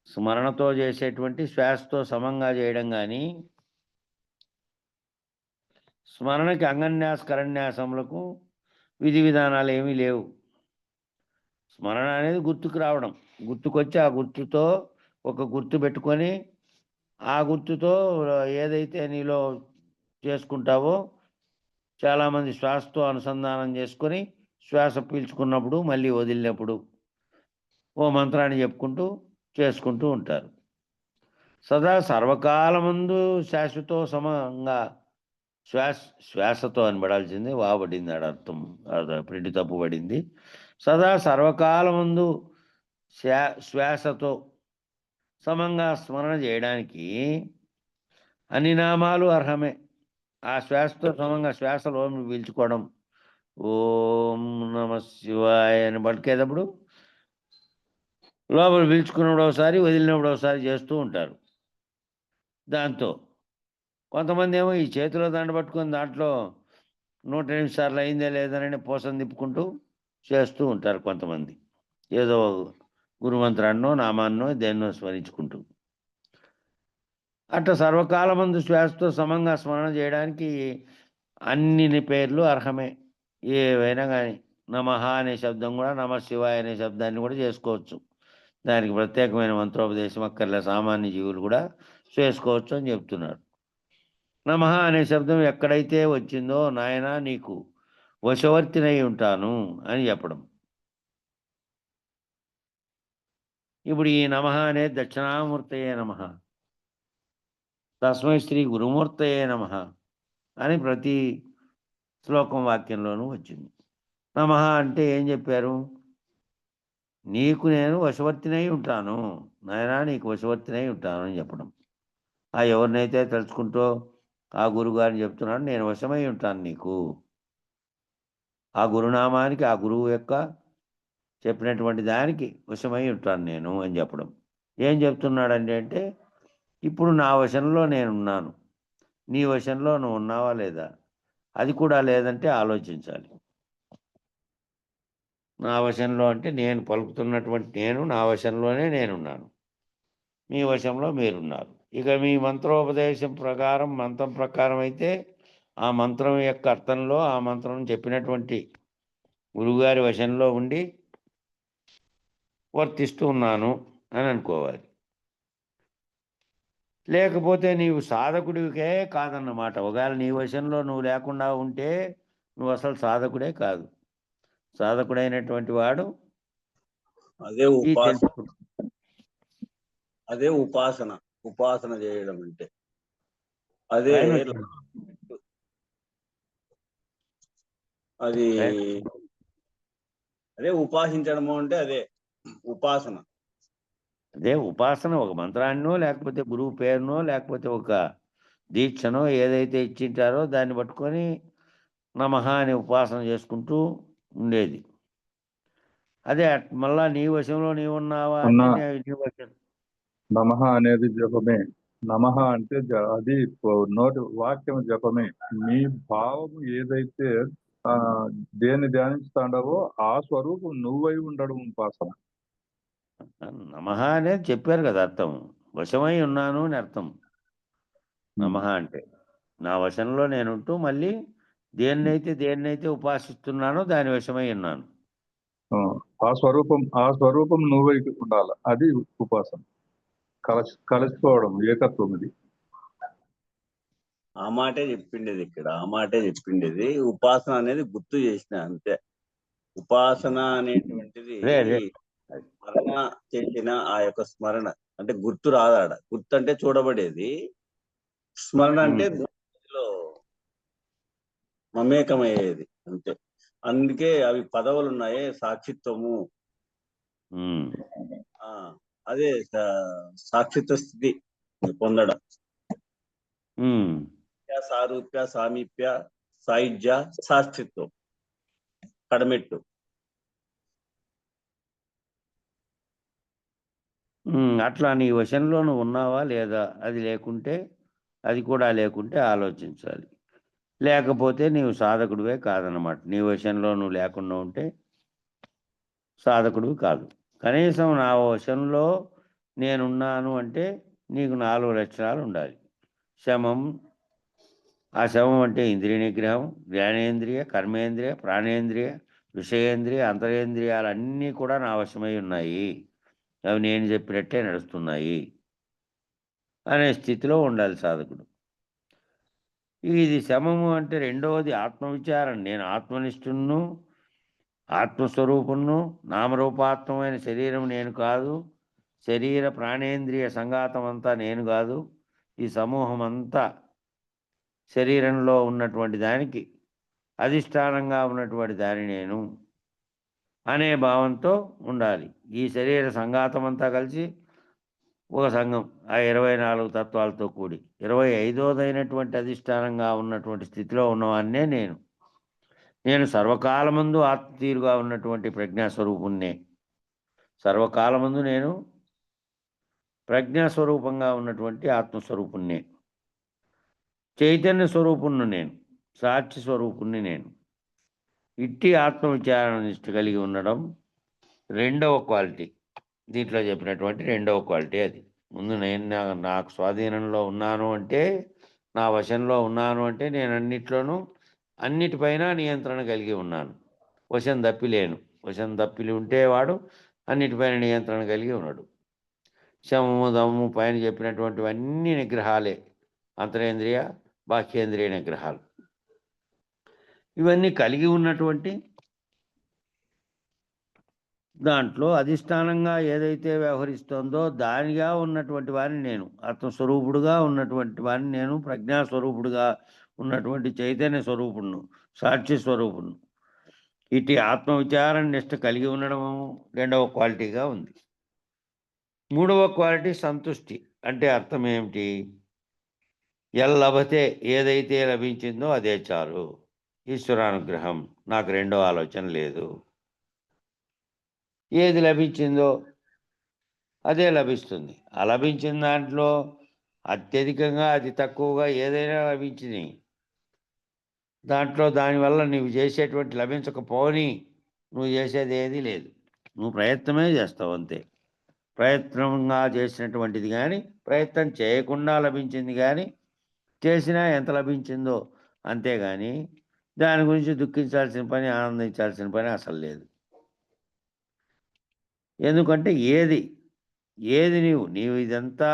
స్మరణతో చేసేటువంటి శ్వాసతో సమంగా చేయడం కానీ స్మరణకి అంగన్యాస కరన్యాసములకు విధి విధానాలు ఏమీ లేవు. స్మరణ అనేది గుర్తుకు రావడం, గుర్తుకొచ్చి ఆ గుర్తుతో ఒక గుర్తు పెట్టుకొని ఆ గుర్తుతో ఏదైతే నీలో చేసుకుంటావో చాలామంది శ్వాసతో అనుసంధానం చేసుకొని శ్వాస పీల్చుకున్నప్పుడు మళ్ళీ వదిలినప్పుడు ఓ మంత్రాన్ని చెప్పుకుంటూ చేసుకుంటూ ఉంటారు. సదా సర్వకాలమందు శాశ్వతో సమంగా శ్వాసతో అని పడాల్సింది వాబడింది ఆడ అర్థం ప్రింట్ తప్పు పడింది. సదా సర్వకాలమందు శ్వాసతో సమంగా స్మరణ చేయడానికి అన్ని నామాలు అర్హమే. ఆ శ్వాసతో సమంగా శ్వాసలో పీల్చుకోవడం ఓం నమ శివాయ అని పట్టుకేటప్పుడు లోపల పీల్చుకున్నప్పుడు ఒకసారి వదిలినప్పుడు ఒకసారి చేస్తూ ఉంటారు. దాంతో కొంతమంది ఏమో ఈ చేతిలో దండ పట్టుకొని దాంట్లో 108 సార్లు అయిందే లేదనని పూసను తిప్పుకుంటూ చేస్తూ ఉంటారు కొంతమంది, ఏదో గురుమంత్రాన్నో నామాన్నో దేన్నో స్మరించుకుంటూ. అట్లా సర్వకాలమందు శ్వాసతో సమంగా స్మరణ చేయడానికి అన్ని పేర్లు అర్హమే. ఏవైనా కానీ నమః అనే శబ్దం కూడా నమ శివాయ అనే శబ్దాన్ని కూడా చేసుకోవచ్చు. దానికి ప్రత్యేకమైన మంత్రోపదేశం అక్కర్లే, సామాన్య జీవులు కూడా చేసుకోవచ్చు అని చెప్తున్నారు. నమః అనే శబ్దం ఎక్కడైతే వచ్చిందో నాయన నీకు వశవర్తినై ఉంటాను అని చెప్పడం. ఇప్పుడు ఈ నమః అనే దక్షిణామూర్తయే నమః, తస్మై శ్రీ గురుమూర్తయే నమః అని ప్రతి శ్లోకం వాక్యంలోనూ వచ్చింది. నమః అంటే ఏం చెప్పారు? నీకు నేను వశవర్తినై ఉంటాను నాయనా, నీకు వశవర్తినై ఉంటాను అని చెప్పడం. ఆ ఎవరినైతే తలుచుకుంటూ ఆ గురుగారిని చెప్తున్నాడు నేను వశమై ఉంటాను నీకు, ఆ గురునామానికి ఆ గురువు యొక్క చెప్పినటువంటి దానికి వశమై ఉంటాను నేను అని చెప్పడం. ఏం చెప్తున్నాడండి అంటే ఇప్పుడు నా వశంలో నేనున్నాను, నీ వశంలో నువ్వు ఉన్నావా లేదా? అది కూడా లేదంటే ఆలోచించాలి. నా వశంలో అంటే నేను పలుకుతున్నటువంటి నేను నా వశంలోనే నేనున్నాను, మీ వశంలో మీరున్నారు. ఇక మీ మంత్రోపదేశం ప్రకారం మంత్రం ప్రకారం అయితే ఆ మంత్రం యొక్క అర్థంలో ఆ మంత్రం చెప్పినటువంటి గురువుగారి వశంలో ఉండి వర్తిస్తూ ఉన్నాను అని అనుకోవాలి. లేకపోతే నీవు సాధకుడికే కాదన్నమాట. ఒకవేళ నీ వశంలో నువ్వు లేకుండా ఉంటే నువ్వు అసలు సాధకుడే కాదు. సాధకుడైనటువంటి వాడు అదే అదే ఉపాసన. ఉపాసన చేయడం అంటే అదే పైన వచ్చింది. అది పైన అదే ఉపాసించడము అంటే అదే ఉపాసన. అదే ఉపాసన ఒక మంత్రాన్నో లేకపోతే గురువు పేరునో లేకపోతే ఒక దీక్షనో ఏదైతే ఇచ్చింటారో దాన్ని పట్టుకొని నమః అని ఉపాసన చేసుకుంటూ ఉండేది. అదే మళ్ళా నీ వశంలో నీవు ఉన్నావా అంటే ఉన్నా నీ వశం. నమః అనేది జపమే. నమః అంటే అది నోటి వాక్యం జపమే. నీ భావం ఏదైతే ఆ దేన్ని ధ్యానిస్తాడవో ఆ స్వరూపం నువ్వై ఉండడం ఉపాసన. నమః అనేది చెప్పారు కదా అర్థం. వశమై ఉన్నాను అని అర్థం. నమః అంటే నా వశంలో నేనుంటూ మళ్ళీ దేన్నైతే ఉపాసిస్తున్నానో దాని వశమై ఉన్నాను. ఆ స్వరూపం నువ్వై ఉండాలి. అది ఉపాసన. కలిసిపోవడం, ఏకత్వం ఇది. ఆ మాటే చెప్పిండేది ఇక్కడ. ఆ మాటే చెప్పిండేది. ఉపాసన అనేది గుర్తు చేసిన అంతే. ఉపాసన అనేటువంటిది అదే అదే స్మరణ చేసిన ఆ యొక్క స్మరణ అంటే గుర్తు రాదాడ. గుర్తు అంటే చూడబడేది, స్మరణ అంటే లో మమేకమయ్యేది అంతే. అందుకే అవి పదవులు ఉన్నాయి. సాక్షిత్వము, ఉమ్. అదే సాక్షిత్వ స్థితి పొందడం. ఉమ్. సారూప్య, సామీప్య, సాయుజ్య, సాక్షిత్వం కడమెట్టు. అట్లా నీ వశంలో నువ్వు ఉన్నావా లేదా అది లేకుంటే అది కూడా లేకుంటే ఆలోచించాలి. లేకపోతే నీవు సాధకుడివే కాదనమాట. నీ వశంలో నువ్వు లేకుండా ఉంటే సాధకుడివి కాదు. కనీసం నా వశంలో నేనున్నాను అంటే నీకు 4 లక్షణాలు ఉండాలి. శమం, ఆ శమం అంటే ఇంద్రియ నిగ్రహం, జ్ఞానేంద్రియ, కర్మేంద్రియ, ప్రాణేంద్రియ, విషయేంద్రియ, అంతరేంద్రియాలన్నీ కూడా నా వశమై ఉన్నాయి, అవి నేను చెప్పినట్టే నడుస్తున్నాయి అనే స్థితిలో ఉండాలి సాధకుడు. ఇది శమము అంటే రెండవది ఆత్మవిచారం. నేను ఆత్మనిష్ఠును, ఆత్మస్వరూపును, నామరూపాత్మమైన శరీరం నేను కాదు, శరీర ప్రాణేంద్రియ సంఘాతం అంతా నేను కాదు, ఈ సమూహం అంతా శరీరంలో ఉన్నటువంటి దానికి అధిష్టానంగా ఉన్నటువంటి దాని నేను అనే భావంతో ఉండాలి. ఈ శరీర సంఘాతం అంతా కలిసి ఒక సంఘం, ఆ 24 తత్వాలతో కూడి 25వదైనటువంటి అధిష్టానంగా ఉన్నటువంటి స్థితిలో ఉన్నవాన్నే నేను. నేను సర్వకాలమందు ఆత్మతీరుగా ఉన్నటువంటి ప్రజ్ఞాస్వరూపుణ్ణే. సర్వకాలమందు నేను ప్రజ్ఞాస్వరూపంగా ఉన్నటువంటి ఆత్మస్వరూపుణ్ణే. చైతన్య స్వరూపుణ్ణి నేను, సాక్షి స్వరూపుణ్ణి నేను. ఇట్టి ఆత్మవిచారణ నిష్ట కలిగి ఉండడం రెండవ క్వాలిటీ. దీంట్లో చెప్పినటువంటి రెండవ క్వాలిటీ అది. ముందు నేను నాకు స్వాధీనంలో ఉన్నాను అంటే, నా వశంలో ఉన్నాను అంటే నేను అన్నిటిపైన నియంత్రణ కలిగి ఉన్నాను. వశం తప్పి లేను. వశం తప్పిలి ఉంటే వాడు అన్నిటిపైన నియంత్రణ కలిగి ఉన్నాడు. శమము, దమము పైన చెప్పినటువంటివన్నీ నిగ్రహాలే, అంతరేంద్రియ, బాహ్యేంద్రియ నిగ్రహాలు. ఇవన్నీ కలిగి ఉన్నటువంటి దాంట్లో అధిష్టానంగా ఏదైతే వ్యవహరిస్తోందో దానిగా ఉన్నటువంటి వారిని నేను, ఆత్మస్వరూపుడుగా ఉన్నటువంటి వారిని నేను, ప్రజ్ఞాస్వరూపుడుగా ఉన్నటువంటి చైతన్య స్వరూపుడును, సాక్షి స్వరూపుడును. ఇటు ఆత్మవిచారణ నిష్ట కలిగి ఉండడం రెండవ క్వాలిటీగా ఉంది. మూడవ క్వాలిటీ సంతుష్టి. అంటే అర్థం ఏమిటి? ఎల్లభతే, ఏదైతే లభించిందో అదే చాలు. ఈశ్వరానుగ్రహం, నాకు రెండో ఆలోచన లేదు. ఏది లభించిందో అదే లభిస్తుంది. ఆ లభించిన దాంట్లో అత్యధికంగా అతి తక్కువగా ఏదైనా లభించింది, దాంట్లో దానివల్ల నువ్వు చేసేటువంటి లభించకపోని నువ్వు చేసేది ఏదీ లేదు. నువ్వు ప్రయత్నమే చేస్తావు అంతే. ప్రయత్నంగా చేసినటువంటిది కానీ, ప్రయత్నం చేయకుండా లభించింది కానీ, చేసినా ఎంత లభించిందో అంతేగాని దాని గురించి దుఃఖించాల్సిన పని, ఆనందించాల్సిన పని అసలు లేదు. ఎందుకంటే ఏది నీవు ఇదంతా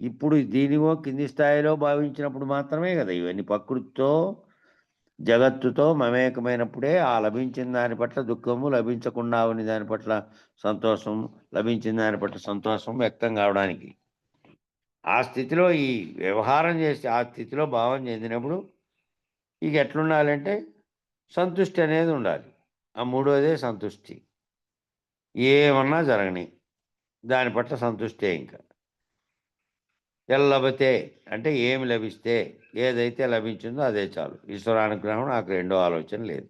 ఇప్పుడు దీనివో కింది స్థాయిలో భావించినప్పుడు మాత్రమే కదా ఇవన్నీ. ప్రకృతితో జగత్తుతో మమేకమైనప్పుడే ఆ లభించిన దాని పట్ల దుఃఖము, లభించకుండా ఉన్న దాని పట్ల సంతోషం, లభించిన దాని పట్ల సంతోషం వ్యక్తం కావడానికి ఆ స్థితిలో ఈ వ్యవహారం చేసి ఆ స్థితిలో భావం చెందినప్పుడు ఇక ఎట్లుండాలంటే సంతుష్టి అనేది ఉండాలి. ఆ మూడోదే సంతుష్టి. ఏమన్నా జరగని దాని పట్ల సంతుష్టే. ఇంకా ఎల్లబతే అంటే ఏమి లభిస్తే, ఏదైతే లభించిందో అదే చాలు. ఈశ్వరానుగ్రహం నాకు రెండో ఆలోచన లేదు.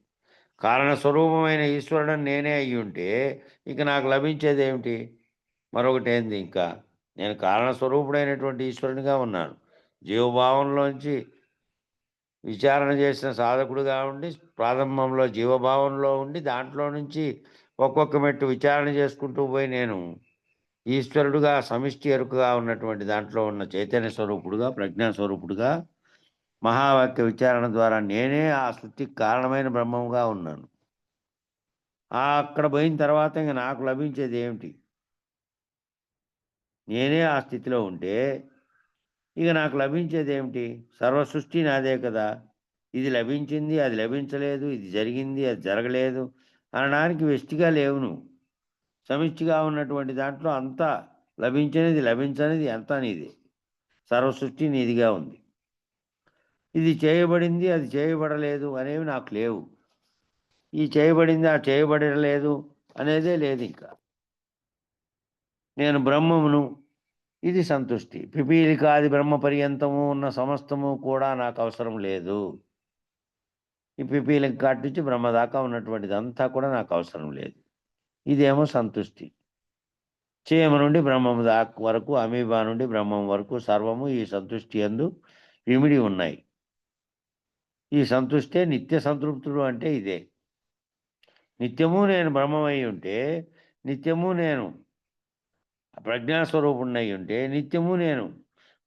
కారణ స్వరూపమైన ఈశ్వరుడు నేనే అయ్యి ఉంటే ఇక నాకు లభించేది ఏమిటి? మరొకటి ఏంది? ఇంకా నేను కారణ స్వరూపుడైనటువంటి ఈశ్వరునిగా ఉన్నాను. జీవభావంలోంచి విచారణ చేసిన సాధకుడుగా ఉండి ప్రారంభంలో జీవభావంలో ఉండి దాంట్లో నుంచి ఒక్కొక్క మెట్టు విచారణ చేసుకుంటూ పోయి నేను ఈశ్వరుడుగా సమిష్టి ఎరుకగా ఉన్నటువంటి దాంట్లో ఉన్న చైతన్య స్వరూపుడుగా, ప్రజ్ఞా స్వరూపుడుగా మహావాక్య విచారణ ద్వారా నేనే ఆ సృష్టికి కారణమైన బ్రహ్మముగా ఉన్నాను. అక్కడ పోయిన తర్వాత ఇంక నాకు లభించేది ఏమిటి? నేనే ఆ స్థితిలో ఉంటే ఇక నాకు లభించేది ఏమిటి? సర్వ సృష్టి నాదే కదా. ఇది లభించింది, అది లభించలేదు, ఇది జరిగింది, అది జరగలేదు అనడానికి వెష్టిగా లేవు నువ్వు. సమిష్టిగా ఉన్నటువంటి దాంట్లో అంతా లభించినది, లభించనిది అంతా నీదే. సర్వ సృష్టి నీదిగా ఉంది. ఇది చేయబడింది, అది చేయబడలేదు అనేవి నాకు లేవు. ఈ చేయబడింది, ఆ చేయబడలేదు అనేదే లేదు. ఇంకా నేను బ్రహ్మమును, ఇది సంతుష్టి. పిపీలికాది బ్రహ్మ పర్యంతము ఉన్న సమస్తము కూడా నాకు అవసరం లేదు. ఈ పిపీలిక కాటి నుంచి బ్రహ్మ దాకా ఉన్నటువంటిది అంతా కూడా నాకు అవసరం లేదు. ఇదేమో సంతుష్టి. చీమ నుండి బ్రహ్మము దాకా వరకు, అమీబా నుండి బ్రహ్మం వరకు సర్వము ఈ సంతుష్టి యందు ఇమిడి ఉన్నాయి. ఈ సంతుష్టే నిత్య సంతృప్తుడు అంటే ఇదే. నిత్యము నేను బ్రహ్మమై ఉంటే, నిత్యము నేను ప్రజ్ఞాస్వరూపుణ్ణి ఉంటే, నిత్యము నేను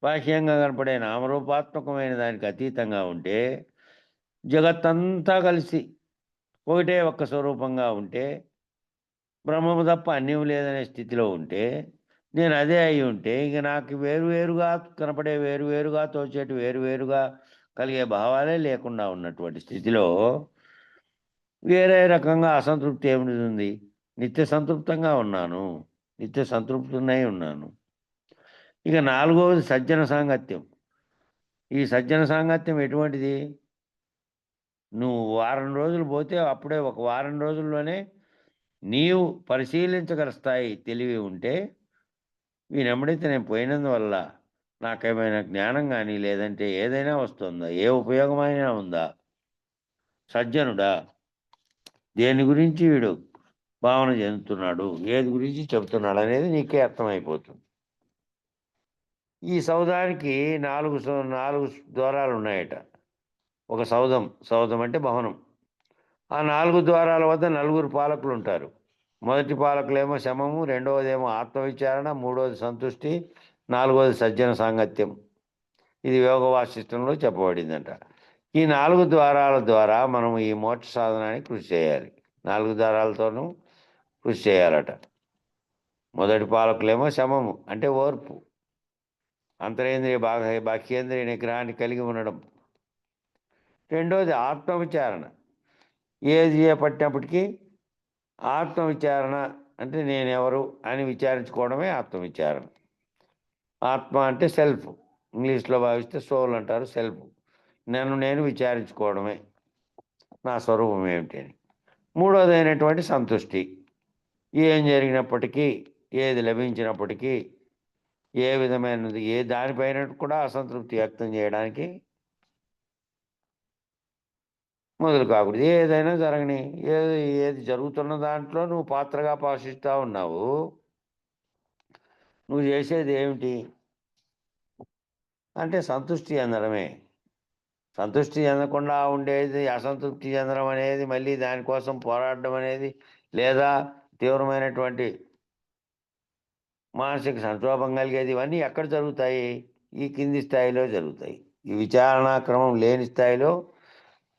బాహ్యంగా కనపడే నామరూపాత్మకమైన దానికి అతీతంగా ఉంటే, జగత్తంతా కలిసి ఒకటే ఒక్క స్వరూపంగా ఉంటే, బ్రహ్మము తప్ప అన్యం లేదనే స్థితిలో ఉంటే, నేను అదే అయి ఉంటే ఇక నాకు వేరువేరుగా కనపడే, వేరువేరుగా తోచేటి, వేరువేరుగా కలిగే భావాలే లేకుండా ఉన్నటువంటి స్థితిలో వేరే రకంగా అసంతృప్తి ఏమిటి? నిత్య సంతృప్తంగా ఉన్నాను, నిత్య సంతృప్తున్నై ఉన్నాను. ఇక నాలుగవది సజ్జన సాంగత్యం. ఈ సజ్జన సాంగత్యం ఎటువంటిది? నువ్వు వారం రోజులు పోతే అప్పుడే ఒక వారం రోజుల్లోనే నీవు పరిశీలించగల స్థాయి తెలివి ఉంటే, వీనెమ్మడైతే నేను పోయినందువల్ల నాకేమైనా జ్ఞానం కానీ లేదంటే ఏదైనా వస్తుందా, ఏ ఉపయోగమైనా ఉందా? సజ్జనుడా, దేని గురించి వీడు భావన చెందుతున్నాడు, ఏది గురించి చెబుతున్నాడు అనేది నీకే అర్థమైపోతుంది. ఈ సౌధానికి నాలుగు ద్వారాలు ఉన్నాయట. ఒక సౌధం అంటే భవనం. ఆ 4 ద్వారాల వద్ద 9 పాలకులు ఉంటారు. మొదటి పాలకులేమో శమము, రెండవదేమో ఆత్మవిచారణ, మూడవది సంతుష్టి, నాలుగవది సజ్జన సాంగత్యం. ఇది యోగ వాసిష్టంలో చెప్పబడిందంట. ఈ 4 ద్వారాల ద్వారా మనం ఈ మోక్ష సాధనానికి కృషి చేయాలి. 4 ద్వారాలతోనూ కృషి చేయాలట. మొదటి పాలకులేమో శమము అంటే ఓర్పు, అంతరేంద్రియ బాహ్యేంద్రియ నిగ్రహాన్ని కలిగి ఉండడం. రెండోది ఆత్మవిచారణ. ఏది చేపట్టినప్పటికీ ఆత్మవిచారణ అంటే నేనెవరు అని విచారించుకోవడమే ఆత్మవిచారణ. ఆత్మ అంటే సెల్ఫ్, ఇంగ్లీష్లో భావిస్తే సోల్ అంటారు. సెల్ఫ్, నేను విచారించుకోవడమే నా స్వరూపం ఏమిటి అని. మూడోదైనటువంటి సంతుష్టి. ఏం జరిగినప్పటికీ, ఏది లభించినప్పటికీ, ఏ విధమైనది ఏ దానిపైన కూడా అసంతృప్తి వ్యక్తం చేయడానికి మొదలు కాకూడదు. ఏదైనా జరగని, ఏది జరుగుతున్న దాంట్లో నువ్వు పాత్రగా పోషిస్తూ ఉన్నావు. నువ్వు చేసేది ఏమిటి అంటే సంతృష్టి చెందడమే. సంతృష్టి చెందకుండా ఉండేది అసంతృప్తి చెందడం అనేది, మళ్ళీ దానికోసం పోరాడడం అనేది, లేదా తీవ్రమైనటువంటి మానసిక సంక్షోభం కలిగేది, ఇవన్నీ ఎక్కడ జరుగుతాయి? ఈ కింది స్థాయిలో జరుగుతాయి. ఈ విచారణా క్రమం లేని స్థాయిలో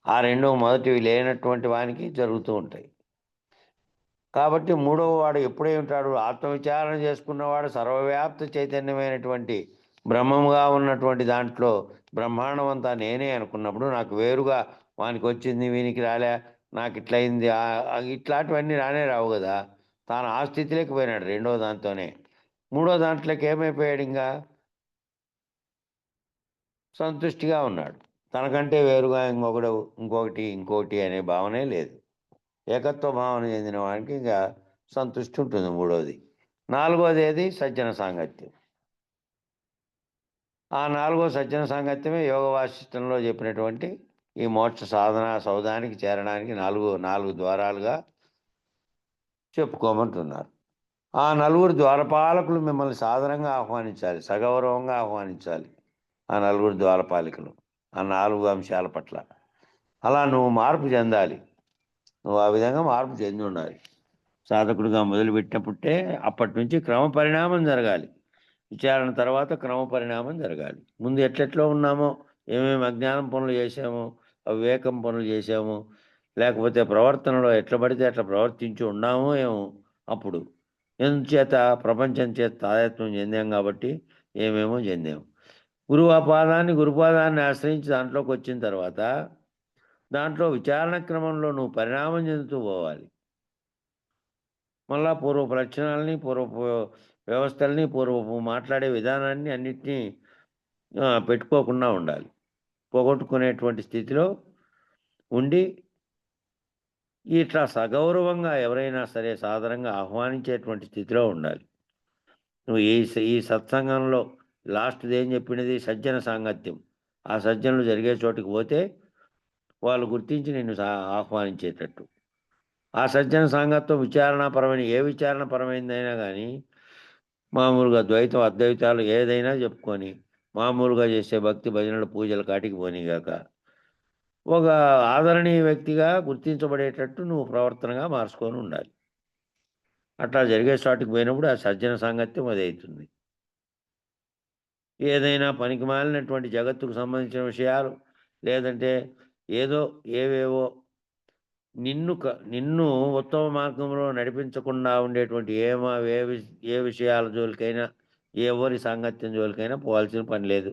ఆ రెండు మొదటివి లేనటువంటి వానికి జరుగుతూ ఉంటాయి. కాబట్టి మూడవ వాడు ఎప్పుడే ఉంటాడు? ఆత్మవిచారణ చేసుకున్నవాడు సర్వవ్యాప్త చైతన్యమైనటువంటి బ్రహ్మముగా ఉన్నటువంటి దాంట్లో బ్రహ్మాండం అంతా నేనే అనుకున్నప్పుడు, నాకు వేరుగా వానికి వచ్చింది వీనికి రాలే, నాకు ఇట్లా అయింది, ఇట్లాంటివన్నీ రానే రావు కదా. తాను ఆ స్థితిలోకి పోయినాడు రెండో దాంతోనే. మూడో దాంట్లోకి ఏమైపోయాడు? ఇంకా సంతుష్టిగా ఉన్నాడు. తనకంటే వేరుగా ఇంకొకటి అనే భావనే లేదు. ఏకత్వ భావన చెందిన వానికి ఇంకా సంతృష్టి ఉంటుంది. మూడోది. నాలుగోది ఏది? సజ్జన సాంగత్యం. ఆ నాలుగో సజ్జన సాంగత్యమే యోగ వాసిష్టంలో చెప్పినటువంటి ఈ మోక్ష సాధన సౌధానికి చేరడానికి నాలుగు ద్వారాలుగా చెప్పుకోమంటున్నారు. ఆ నలుగురు ద్వారపాలకులు మిమ్మల్ని సాదరంగా ఆహ్వానించాలి, సగౌరవంగా ఆహ్వానించాలి. ఆ నలుగురు ద్వారపాలికలు ఆ 4 అంశాల పట్ల. అలా నువ్వు మార్పు చెందాలి. నువ్వు ఆ విధంగా మార్పు చెంది ఉండాలి. సాధకుడిగా మొదలుపెట్టినప్పుడే అప్పటి నుంచి క్రమ పరిణామం జరగాలి. విచారణ తర్వాత క్రమ పరిణామం జరగాలి. ముందు ఎట్లెట్లో ఉన్నామో, ఏమేమి అజ్ఞానం పనులు చేసామో, అవివేకం పనులు చేసామో, లేకపోతే ప్రవర్తనలో ఎట్లా పడితే అట్లా ప్రవర్తించి ఉన్నామో ఏమో. అప్పుడు ఎందుచేత? ప్రపంచం చేత తాదాత్మ్యం చెందాం కాబట్టి ఏమేమో చెందాము. గురుపాదాన్ని ఆశ్రయించి దాంట్లోకి వచ్చిన తర్వాత దాంట్లో విచారణ క్రమంలో నువ్వు పరిణామం చెందుతూ పోవాలి. మళ్ళా పూర్వపు లక్షణాలని, పూర్వపు వ్యవస్థల్ని, పూర్వపు మాట్లాడే విధానాన్ని అన్నిటినీ పెట్టుకోకుండా ఉండాలి. పోగొట్టుకునేటువంటి స్థితిలో ఉండి ఇట్లా సగౌరవంగా ఎవరైనా సరే సాధారణంగా ఆహ్వానించేటువంటి స్థితిలో ఉండాలి. నువ్వు ఈ సత్సంగంలో లాస్ట్ది ఏం చెప్పినది? సజ్జన సాంగత్యం. ఆ సజ్జనులు జరిగే చోటుకి పోతే వాళ్ళు గుర్తించి నిన్ను ఆహ్వానించేటట్టు. ఆ సజ్జన సాంగత్యం ఏ విచారణపరమైనదైనా కానీ మామూలుగా ద్వైతం అద్వైతాలు ఏదైనా చెప్పుకొని మామూలుగా చేసే భక్తి భజనలు పూజల కాటికి పోనీగాక ఒక ఆదరణీయ వ్యక్తిగా గుర్తించబడేటట్టు నువ్వు ప్రవర్తనగా మార్చుకొని ఉండాలి. అట్లా జరిగే చోటుకి పోయినప్పుడు ఆ సజ్జన సాంగత్యం అది అవుతుంది. ఏదైనా పనికి మాలినటువంటి జగత్తుకు సంబంధించిన విషయాలు, లేదంటే ఏవేవో నిన్ను ఉత్తమ మార్గంలో నడిపించకుండా ఉండేటువంటి ఏ విషయాల జోలికైనా, ఎవరి సాంగత్యం జోలికైనా పోవాల్సిన పని లేదు.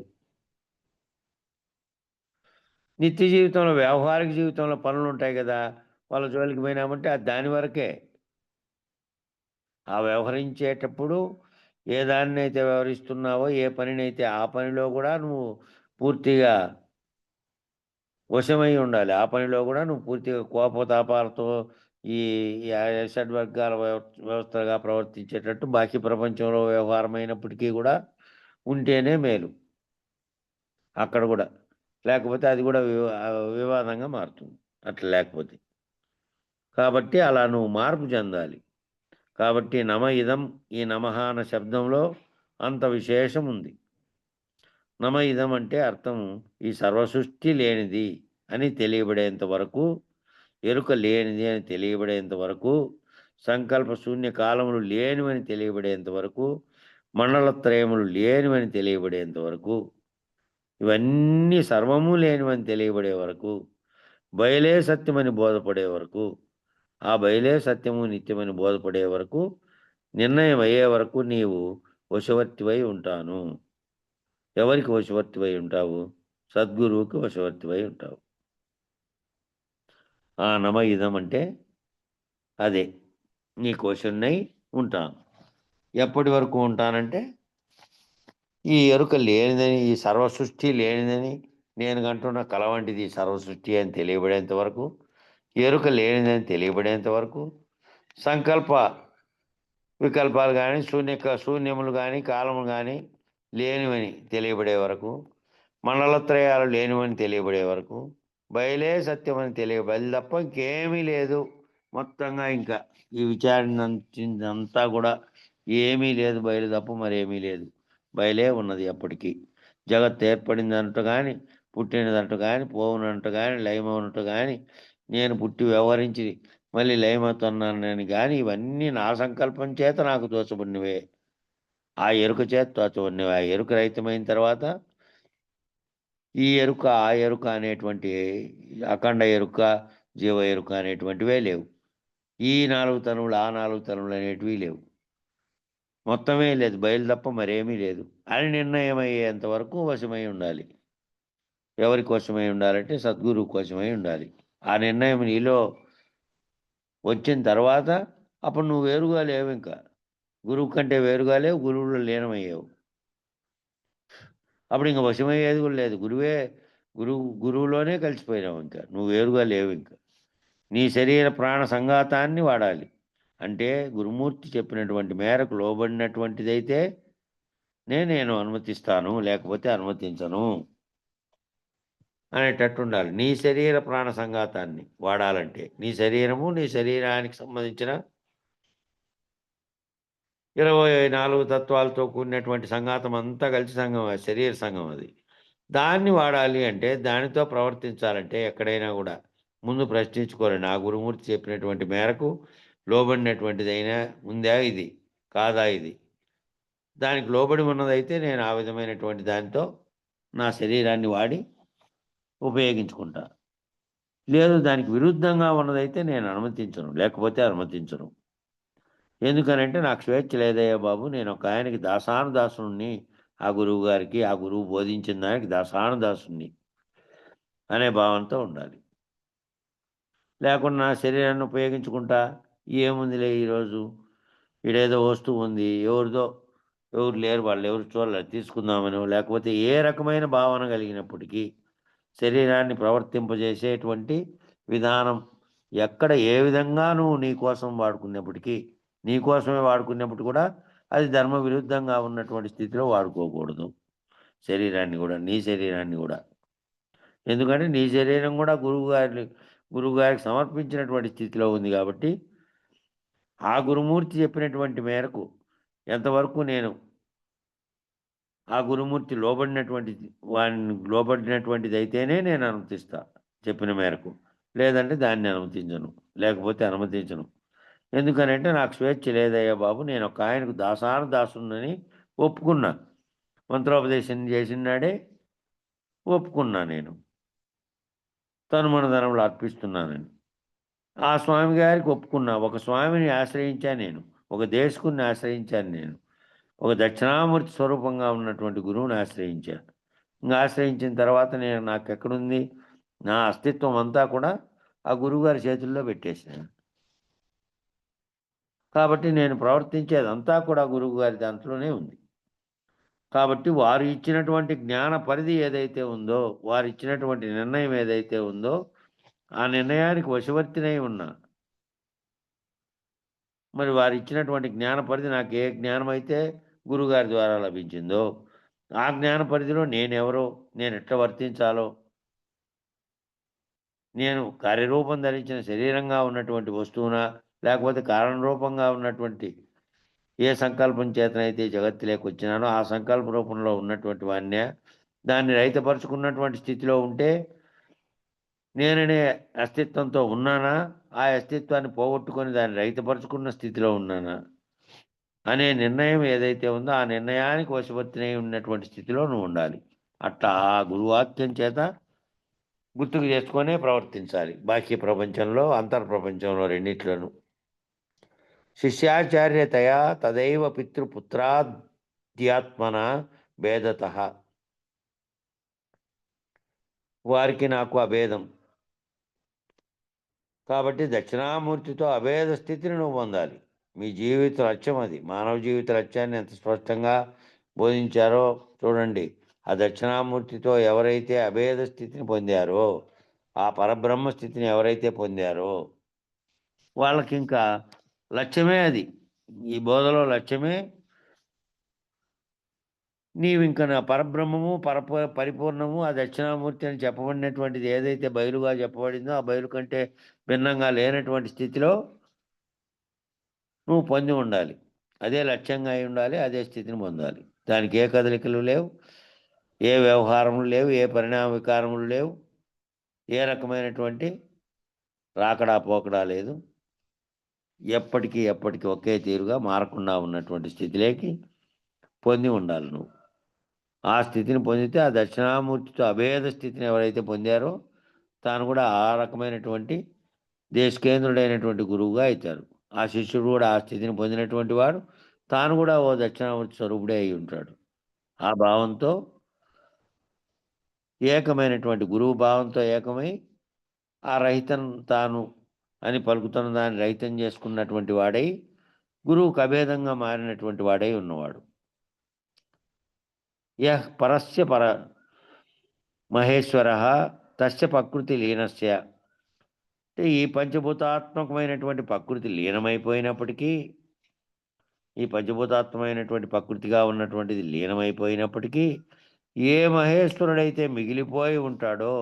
నిత్య జీవితంలో, వ్యావహారిక జీవితంలో పనులు ఉంటాయి కదా, వాళ్ళ జోలికి పోయినామంటే అది దాని వరకే. ఆ వ్యవహరించేటప్పుడు ఏ దాన్నైతే వ్యవహరిస్తున్నావో, ఏ పనినైతే ఆ పనిలో కూడా నువ్వు పూర్తిగా వశమై ఉండాలి. ఆ పనిలో కూడా నువ్వు పూర్తిగా కోపతాపాలతో ఈ షడ్వర్గాల వ్యవస్థగా ప్రవర్తించేటట్టు బాకీ ప్రపంచంలో వ్యవహారమైనప్పటికీ కూడా ఉంటేనే మేలు. అక్కడ కూడా లేకపోతే అది కూడా వివాదంగా మారుతుంది అట్లా లేకపోతే. కాబట్టి అలా నువ్వు మార్పు చెందాలి. కాబట్టి ఈ నమః అన్న శబ్దంలో అంత విశేషం ఉంది. నమ ఇదం అంటే అర్థం ఈ సర్వసృష్టి లేనిది అని తెలియబడేంత వరకు, ఎరుక లేనిది అని తెలియబడేంత వరకు, సంకల్ప శూన్య కాలములు లేనివని తెలియబడేంత వరకు, మండలత్రయములు లేనివని తెలియబడేంత వరకు, ఇవన్నీ సర్వము లేనివని తెలియబడే వరకు, బయలే సత్యమని బోధపడే వరకు, ఆ బయలే సత్యము నిత్యమని బోధపడే వరకు, నిర్ణయం అయ్యే వరకు నీవు వశవర్తివై ఉంటాను. ఎవరికి వశవర్తివై ఉంటావు? సద్గురువుకి వశవర్తివై ఉంటావు. ఆ నమ ఇదం అంటే అదే, నీకు వశున్నై ఉంటాను. ఎప్పటి వరకు ఉంటానంటే ఈ ఎరుక లేనిదని, ఈ సర్వసృష్టి లేనిదని, నేను కంటున్న కల వంటిది సర్వసృష్టి అని తెలియబడేంత వరకు, ఎరుక లేనిదని తెలియబడేంత వరకు, సంకల్ప వికల్పాలు కానీ శూన్యములు కానీ కాలములు కానీ లేనివని తెలియబడే వరకు, మండలత్రయాలు లేనివని తెలియబడే వరకు, బయలే సత్యమని బయలు తప్ప ఇంకేమీ లేదు. మొత్తంగా ఇంకా ఈ విచారణంతా కూడా ఏమీ లేదు, బయలు తప్ప మరేమీ లేదు. బయలే ఉన్నది ఎప్పటికీ. జగత్తు ఏర్పడిందంటూ కానీ, పుట్టినదంటూ కానీ, పోవునంటూ కానీ, లయమవునట్టు కానీ, నేను పుట్టి వ్యవహరించి మళ్ళీ లయమవుతున్నానని కానీ, ఇవన్నీ నా సంకల్పం చేత నాకు తోచబడినవే. ఆ ఎరుక చేత తోచబడినవే. ఆ ఎరుక రహితమైన తర్వాత ఈ ఎరుక, ఆ ఎరుక అనేటువంటి అఖండ ఎరుక, జీవ ఎరుక అనేటువంటివే లేవు. ఈ 4 తనువులు, ఆ 4 తనువులు అనేటివి లేవు. మొత్తమే లేదు, బయలు తప్ప మరేమీ లేదు అని నిర్ణయం అయ్యేంత వరకు వశమై ఉండాలి. ఎవరి కోసమై ఉండాలంటే సద్గురువు కోసమై ఉండాలి. ఆ నిర్ణయం నీలో వచ్చిన తర్వాత అప్పుడు నువ్వు వేరుగా లేవు, ఇంకా గురువు కంటే వేరుగా లేవు, గురువులో లీనమయ్యావు. అప్పుడు ఇంక వశమయ్యేది కూడా లేదు, గురువులోనే కలిసిపోయినావు, ఇంకా నువ్వు వేరుగా లేవు. ఇంకా నీ శరీర ప్రాణ సంఘాతాన్ని వాడాలి. అంటే గురుమూర్తి చెప్పినటువంటి మేరకు లోబడినటువంటిదైతే నేను అనుమతిస్తాను, లేకపోతే అనుమతించను అనేటట్టు ఉండాలి. నీ శరీర ప్రాణ సంఘాతాన్ని వాడాలంటే నీ శరీరము, నీ శరీరానికి సంబంధించిన 24 తత్వాలతో కూడినటువంటి సంఘాతం అంతా కలిసి సంఘం, శరీర సంఘం అది. దాన్ని వాడాలి అంటే, దానితో ప్రవర్తించాలంటే ఎక్కడైనా కూడా ముందు ప్రశ్నించుకోవాలి. నా గురుమూర్తి చెప్పినటువంటి మేరకు లోబడినటువంటిదైనా ఉందా, ఇది కాదా, ఇది దానికి లోబడి ఉన్నదైతే నేను ఆ విధమైనటువంటి దానితో నా శరీరాన్ని వాడి ఉపయోగించుకుంటా. లేదు దానికి విరుద్ధంగా ఉన్నదైతే నేను అనుమతించను, లేకపోతే అనుమతించను. ఎందుకనంటే నాకు స్వేచ్ఛ లేదయ్యా బాబు, నేను ఒక ఆయనకి దాసానుదాసుని, ఆ గురువు గారికి, ఆ గురువు బోధించిన దానికి దాసానుదాసుని అనే భావంతో ఉండాలి. లేకుండా నా శరీరాన్ని ఉపయోగించుకుంటా, ఏముందిలే ఈరోజు ఈడేదో వస్తువు ఉంది, ఎవరు లేరు, వాళ్ళు ఎవరు చూడలేదు, తీసుకుందామనో, లేకపోతే ఏ రకమైన భావన కలిగినప్పటికీ శరీరాన్ని ప్రవర్తింపజేసేటువంటి విధానం ఎక్కడ ఏ విధంగా నువ్వు నీ కోసం వాడుకున్నప్పటికీ, నీ కోసమే వాడుకున్నప్పుడు కూడా అది ధర్మ విరుద్ధంగా ఉన్నటువంటి స్థితిలో వాడుకోకూడదు శరీరాన్ని కూడా, నీ శరీరాన్ని కూడా. ఎందుకంటే నీ శరీరం కూడా గురువుగారికి సమర్పించినటువంటి స్థితిలో ఉంది కాబట్టి, ఆ గురుమూర్తి చెప్పినటువంటి మేరకు ఎంతవరకు నేను ఆ గురుమూర్తి లోబడినటువంటిది అయితేనే నేను అనుమతిస్తా చెప్పిన మేరకు, లేదంటే దాన్ని అనుమతించను, లేకపోతే అనుమతించను. ఎందుకనంటే నాకు స్వేచ్ఛ లేదయ్యా బాబు, నేను ఒక ఆయనకు దాసుని ఒప్పుకున్నా, మంత్రోపదేశం చేసినాడే ఒప్పుకున్నా, నేను తనుమనధనంలో అర్పిస్తున్నానని ఆ స్వామి గారికి ఒప్పుకున్నా. ఒక స్వామిని ఆశ్రయించాను నేను, ఒక దేశకుని ఆశ్రయించాను నేను, ఒక దక్షిణామూర్తి స్వరూపంగా ఉన్నటువంటి గురువుని ఆశ్రయించాను. ఇంకా ఆశ్రయించిన తర్వాత నాకు ఎక్కడుంది, నా అస్తిత్వం అంతా కూడా ఆ గురువుగారి చేతుల్లో పెట్టేసాను. కాబట్టి నేను ప్రవర్తించేదంతా కూడా గురువుగారి దాంట్లోనే ఉంది. కాబట్టి వారు ఇచ్చినటువంటి జ్ఞాన పరిధి ఏదైతే ఉందో, వారు ఇచ్చినటువంటి నిర్ణయం ఏదైతే ఉందో, ఆ నిర్ణయానికి వశవర్తినై ఉన్నా. మరి వారు ఇచ్చినటువంటి జ్ఞాన పరిధి నాకు ఏ జ్ఞానం అయితే గురుగారి ద్వారా లభించిందో, ఆ జ్ఞాన పరిధిలో నేనెవరో, నేను ఎట్లా వర్తించాలో, నేను కార్యరూపం ధరించిన శరీరంగా ఉన్నటువంటి వస్తువునా, లేకపోతే కారణరూపంగా ఉన్నటువంటి ఏ సంకల్పం చేతనైతే జగత్తులోకి వచ్చినానో ఆ సంకల్ప రూపంలో ఉన్నటువంటి వాన్నే, దాన్ని రహితపరుచుకున్నటువంటి స్థితిలో ఉంటే నేననే అస్తిత్వంతో ఉన్నానా, ఆ అస్తిత్వాన్ని పోగొట్టుకొని దాన్ని రహితపరుచుకున్న స్థితిలో ఉన్నానా అనే నిర్ణయం ఏదైతే ఉందో, ఆ నిర్ణయానికి వశవర్తినై ఉన్నటువంటి స్థితిలో నువ్వు ఉండాలి. అట్లా ఆ గురువాక్యం చేత గుర్తుకు చేసుకొనే ప్రవర్తించాలి. బాహ్య ప్రపంచంలో, అంతర్ప్రపంచంలో రెండిట్లను. శిష్యాచార్యతయా తదైవ పితృపుత్రాధ్యాత్మన భేదత, వారికి నాకు అభేదం కాబట్టి దక్షిణామూర్తితో అభేద స్థితిని నువ్వు పొందాలి. మీ జీవిత లక్ష్యం అది. మానవ జీవిత లక్ష్యాన్ని ఎంత స్పష్టంగా బోధించారో చూడండి. ఆ దక్షిణామూర్తితో ఎవరైతే అభేద స్థితిని పొందారో, ఆ పరబ్రహ్మ స్థితిని ఎవరైతే పొందారో వాళ్ళకి ఇంకా లక్ష్యమే అది. ఈ బోధలో లక్ష్యమే నీవు ఇంకా నా పరబ్రహ్మము, పరిపూర్ణము, ఆ దక్షిణామూర్తి అని చెప్పబడినటువంటిది ఏదైతే బయలుగా చెప్పబడిందో, ఆ బయలు కంటే భిన్నంగా లేనటువంటి స్థితిలో నువ్వు పొంది ఉండాలి. అదే లక్ష్యంగా అయి ఉండాలి, అదే స్థితిని పొందాలి. దానికి ఏ కదలికలు లేవు, ఏ వ్యవహారములు లేవు, ఏ పరిణామ వికారములు లేవు, ఏ రకమైనటువంటి రాకడా పోకడా లేదు. ఎప్పటికీ ఒకే తీరుగా మారకుండా ఉన్నటువంటి స్థితిలోకి పొంది ఉండాలి నువ్వు. ఆ స్థితిని పొందితే ఆ దక్షిణామూర్తితో అభేద స్థితిని ఎవరైతే పొందారో తాను కూడా ఆ రకమైనటువంటి దేశకేంద్రుడైనటువంటి గురువుగా అవుతారు. ఆ శిష్యుడు కూడా ఆ స్థితిని పొందినటువంటి వాడు తాను కూడా ఓ దక్షిణామూర్తి స్వరూపుడే అయి ఉంటాడు. ఆ భావంతో ఏకమైనటువంటి గురువు భావంతో ఏకమై ఆ రహితం తాను అని పలుకుతున్న దాన్ని రహితం చేసుకున్నటువంటి వాడై గురువుకు అభేదంగా మారినటువంటి వాడై ఉన్నవాడు. యః పరస్య పర మహేశ్వర తస్య ప్రకృతి లీనస్య, అంటే ఈ పంచభూతాత్మకమైనటువంటి ప్రకృతి లీనమైపోయినప్పటికీ, ఈ పంచభూతాత్మకమైనటువంటి ప్రకృతిగా ఉన్నటువంటిది లీనమైపోయినప్పటికీ ఏ మహేశ్వరుడైతే మిగిలిపోయి ఉంటాడో,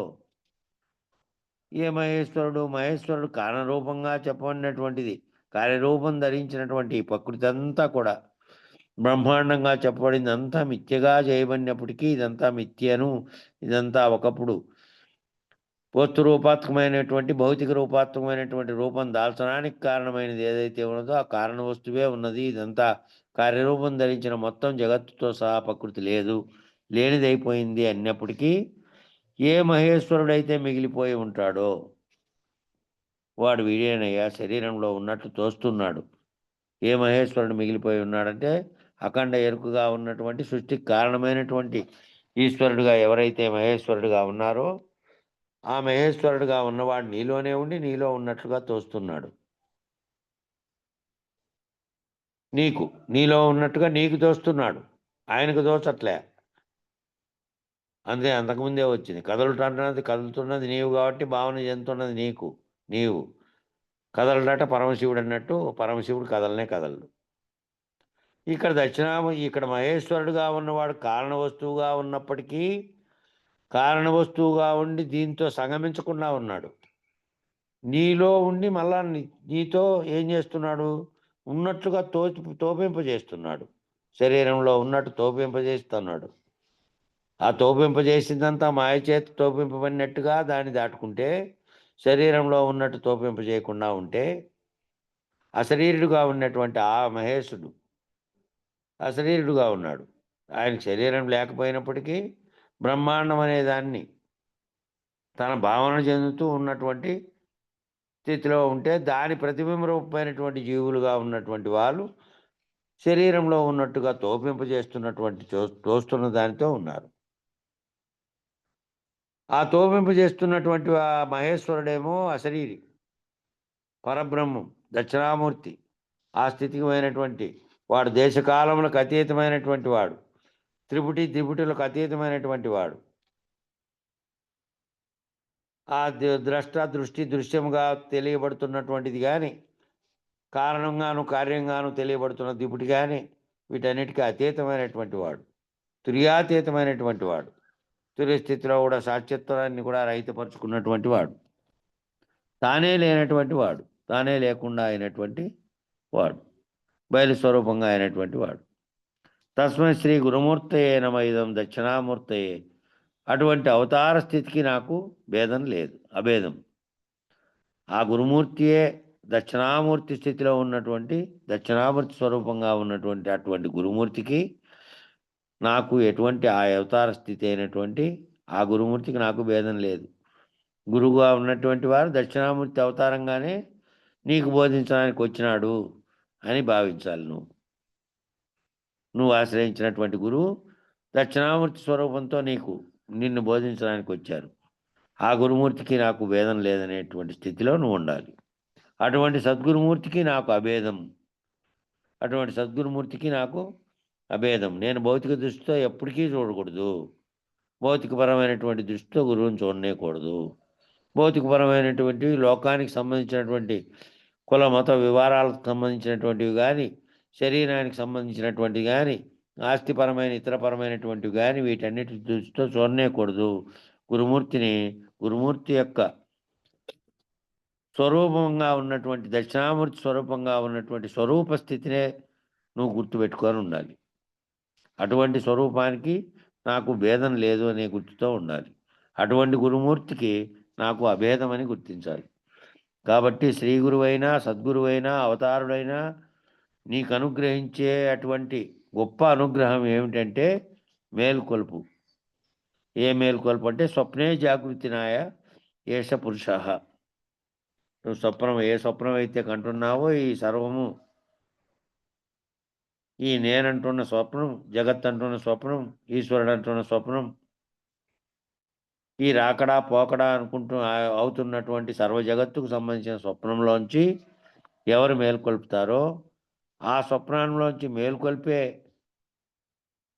ఏ మహేశ్వరుడు కారణరూపంగా చెప్పబడినటువంటిది, కార్యరూపం ధరించినటువంటి ఈ ప్రకృతి అంతా కూడా బ్రహ్మాండంగా చెప్పబడింది అంతా మిథ్యగా చేయబడినప్పటికీ ఇదంతా మిథ్యను, ఇదంతా ఒకప్పుడు వస్తు రూపాత్మకమైనటువంటి భౌతిక రూపాత్మకమైనటువంటి రూపం దాల్చడానికి కారణమైనది ఏదైతే ఉన్నదో ఆ కారణ వస్తువే ఉన్నది, ఇదంతా కార్యరూపం ధరించిన మొత్తం జగత్తుతో సహా ప్రకృతి లేదు, లేనిదైపోయింది అన్నప్పటికీ ఏ మహేశ్వరుడైతే మిగిలిపోయి ఉంటాడో వాడు వీడేనయ్యా శరీరంలో ఉన్నట్లు తోస్తున్నాడు. ఏ మహేశ్వరుడు మిగిలిపోయి ఉన్నాడంటే అఖండ ఎరుకుగా ఉన్నటువంటి సృష్టికి కారణమైనటువంటి ఈశ్వరుడుగా ఎవరైతే మహేశ్వరుడుగా ఉన్నారో ఆ మహేశ్వరుడుగా ఉన్నవాడు నీలోనే ఉండి నీలో ఉన్నట్లుగా తోస్తున్నాడు. నీలో ఉన్నట్టుగా నీకు తోస్తున్నాడు, ఆయనకు తోచట్లే. అంతే, అంతకుముందే వచ్చింది. కదులుతున్నది నీవు కాబట్టి భావన చెందుతున్నది నీవు కదలడట పరమశివుడు అన్నట్టు, పరమశివుడు కదలనే కదలడు. ఇక్కడ మహేశ్వరుడుగా ఉన్నవాడు కారణ వస్తువుగా ఉన్నప్పటికీ కారణ వస్తువుగా ఉండి దీంతో సంగమించకుండా ఉన్నాడు. నీలో ఉండి మళ్ళా నీతో ఏం చేస్తున్నాడు, ఉన్నట్లుగా తోపింపజేస్తున్నాడు. శరీరంలో ఉన్నట్టు తోపింపజేస్తున్నాడు. ఆ తోపింపజేసిందంతా మాయ చేత తోపింపబడినట్టుగా దాన్ని దాటుకుంటే, శరీరంలో ఉన్నట్టు తోపింపజేయకుండా ఉంటే అశరీరుడుగా ఉన్నటువంటి ఆ మహేశుడు అశరీరుడుగా ఉన్నాడు. ఆయనకు శరీరం లేకపోయినప్పటికీ బ్రహ్మాండం అనే దాన్ని తన భావన చెందుతూ ఉన్నటువంటి స్థితిలో ఉంటే దాని ప్రతిబింబ రూపమైనటువంటి జీవులుగా ఉన్నటువంటి వాళ్ళు శరీరంలో ఉన్నట్టుగా తోపింపజేస్తున్నటువంటి తోస్తున్న దానితో ఉన్నారు. ఆ తోపింపజేస్తున్నటువంటి ఆ మహేశ్వరుడేమో అశరీరి, పరబ్రహ్మం, దక్షిణామూర్తి, ఆ స్థితికమైనటువంటి వాడు, దేశకాలములకు అతీతమైనటువంటి వాడు, త్రిపుటులకు అతీతమైనటువంటి వాడు, ఆ దృష్టి దృశ్యముగా తెలియబడుతున్నటువంటిది కానీ కారణంగాను కార్యంగాను తెలియబడుతున్న దిపుటి కానీ వీటన్నిటికీ అతీతమైనటువంటి వాడు, తుర్యాతీతమైనటువంటి వాడు, తుర్య స్థితిలో కూడా సాక్షిత్వాన్ని కూడా రహితపరుచుకున్నటువంటి వాడు, తానే లేనటువంటి వాడు, తానే లేకుండా అయినటువంటి వాడు, బయలు స్వరూపంగా అయినటువంటి వాడు. తస్మై శ్రీ గురుమూర్తయే నమ ఇదం దక్షిణామూర్తయే. అటువంటి అవతార స్థితికి నాకు భేదం లేదు, అభేదం. ఆ గురుమూర్తియే దక్షిణామూర్తి స్థితిలో ఉన్నటువంటి దక్షిణామూర్తి స్వరూపంగా ఉన్నటువంటి అటువంటి గురుమూర్తికి నాకు ఎటువంటి ఆ అవతార స్థితి అయినటువంటి ఆ గురుమూర్తికి నాకు భేదం లేదు. గురువుగా ఉన్నటువంటి వారు దక్షిణామూర్తి అవతారంగానే నీకు బోధించడానికి వచ్చినాడు అని భావించాలి. నువ్వు ఆశ్రయించినటువంటి గురువు దక్షిణామూర్తి స్వరూపంతో నిన్ను బోధించడానికి వచ్చారు. ఆ గురుమూర్తికి నాకు భేదం లేదనేటువంటి స్థితిలో నువ్వు ఉండాలి. అటువంటి సద్గురుమూర్తికి నాకు అభేదం, అటువంటి సద్గురుమూర్తికి నాకు అభేదం. నేను భౌతిక దృష్టితో ఎప్పటికీ చూడకూడదు, భౌతికపరమైనటువంటి దృష్టితో గురువుని చూడనేకూడదు. భౌతికపరమైనటువంటి లోకానికి సంబంధించినటువంటి కుల మత వివరాలకు సంబంధించినటువంటివి కానీ, శరీరానికి సంబంధించినటువంటివి కానీ, ఆస్తిపరమైన ఇతరపరమైనటువంటివి కానీ వీటన్నిటి దృష్టితో చూడనేకూడదు. గురుమూర్తి యొక్క స్వరూపంగా ఉన్నటువంటి దక్షిణామూర్తి స్వరూపంగా ఉన్నటువంటి స్వరూప స్థితినే నువ్వు గుర్తుపెట్టుకొని ఉండాలి. అటువంటి స్వరూపానికి నాకు భేదం లేదు అనే గుర్తుతో ఉండాలి. అటువంటి గురుమూర్తికి నాకు అభేదమని గుర్తించాలి. కాబట్టి శ్రీ గురువైనా సద్గురువైనా అవతారుడైనా నీకు అనుగ్రహించే అటువంటి గొప్ప అనుగ్రహం ఏమిటంటే మేల్కొల్పు. ఏ మేల్కొల్పు అంటే స్వప్నే జాగృతినాయ ఏష పురుష. నువ్వు ఏ స్వప్నం అయితే కంటున్నావో ఈ సర్వము, ఈ నేనంటున్న స్వప్నం, జగత్ అంటున్న స్వప్నం, ఈశ్వరుడు అంటున్న స్వప్నం, ఈ రాకడా పోకడా అనుకుంటూ అవుతున్నటువంటి సర్వ జగత్తుకు సంబంధించిన స్వప్నంలోంచి ఎవరు మేల్కొల్పుతారో ఆ స్వప్నంలోంచి